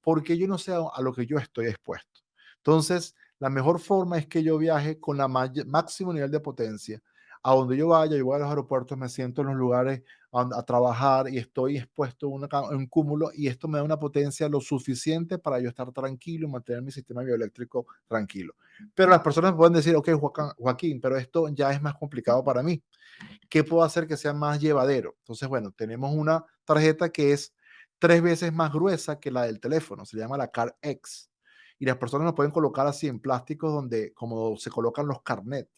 porque yo no sé a lo que yo estoy expuesto. Entonces, la mejor forma es que yo viaje con la máximo nivel de potencia. A donde yo vaya, yo voy a los aeropuertos, me siento en los lugares a trabajar y estoy expuesto a un cúmulo y esto me da una potencia lo suficiente para yo estar tranquilo y mantener mi sistema bioeléctrico tranquilo. Pero las personas pueden decir, ok, Joaquín, pero esto ya es más complicado para mí. ¿Qué puedo hacer que sea más llevadero? Entonces, bueno, tenemos una tarjeta que es 3 veces más gruesa que la del teléfono, se llama la Car X. Y las personas lo pueden colocar así en plásticos donde, como se colocan los carnets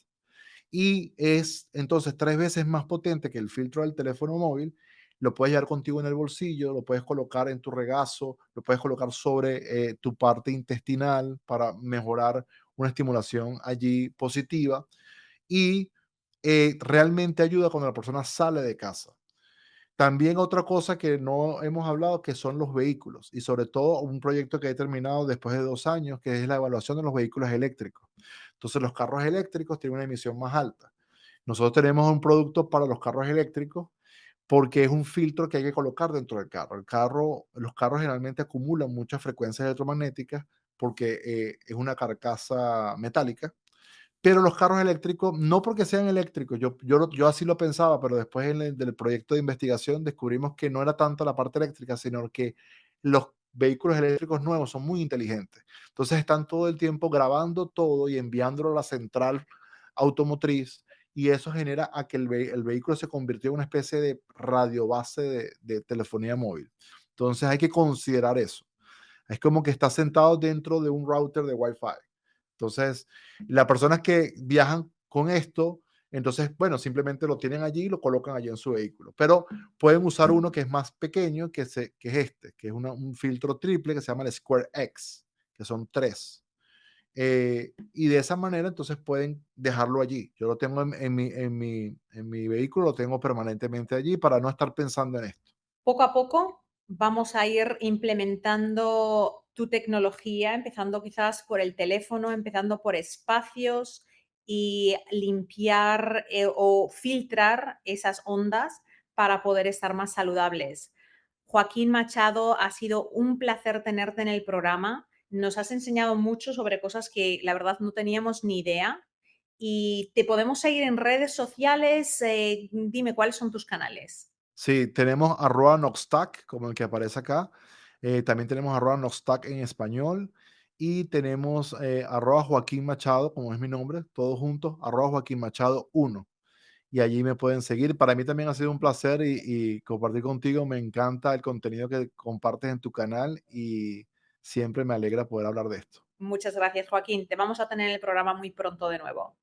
y es entonces 3 veces más potente que el filtro del teléfono móvil. Lo puedes llevar contigo en el bolsillo, lo puedes colocar en tu regazo, lo puedes colocar sobre tu parte intestinal para mejorar una estimulación allí positiva y realmente ayuda cuando la persona sale de casa. También otra cosa que no hemos hablado, que son los vehículos, y sobre todo un proyecto que he terminado después de 2 años, que es la evaluación de los vehículos eléctricos. Entonces, los carros eléctricos tienen una emisión más alta. Nosotros tenemos un producto para los carros eléctricos porque es un filtro que hay que colocar dentro del carro. Los carros generalmente acumulan muchas frecuencias electromagnéticas porque es una carcasa metálica, pero los carros eléctricos, no porque sean eléctricos, yo así lo pensaba, pero después del proyecto de investigación descubrimos que no era tanto la parte eléctrica, sino que los vehículos eléctricos nuevos son muy inteligentes. Entonces están todo el tiempo grabando todo y enviándolo a la central automotriz y eso genera a que el vehículo se convirtió en una especie de radiobase de telefonía móvil. Entonces hay que considerar eso. Es como que está sentado dentro de un router de Wi-Fi. Entonces, las personas que viajan con esto Entonces, bueno, simplemente lo tienen allí y lo colocan allí en su vehículo. Pero pueden usar uno que es más pequeño, que es este, que es un filtro triple que se llama el Square X, que son tres. Y de esa manera, entonces pueden dejarlo allí. Yo lo tengo en mi vehículo, lo tengo permanentemente allí para no estar pensando en esto. Poco a poco vamos a ir implementando tu tecnología, empezando quizás por el teléfono, empezando por espacios y limpiar o filtrar esas ondas para poder estar más saludables. Joaquín Machado, ha sido un placer tenerte en el programa. Nos has enseñado mucho sobre cosas que la verdad no teníamos ni idea. Y te podemos seguir en redes sociales. Dime cuáles son tus canales. Sí, tenemos @Noxtac, como el que aparece acá. También tenemos @Noxtac en español. Y tenemos @Joaquín Machado, como es mi nombre, todos juntos, @Joaquín Machado 1. Y allí me pueden seguir. Para mí también ha sido un placer y compartir contigo. Me encanta el contenido que compartes en tu canal y siempre me alegra poder hablar de esto. Muchas gracias, Joaquín. Te vamos a tener en el programa muy pronto de nuevo.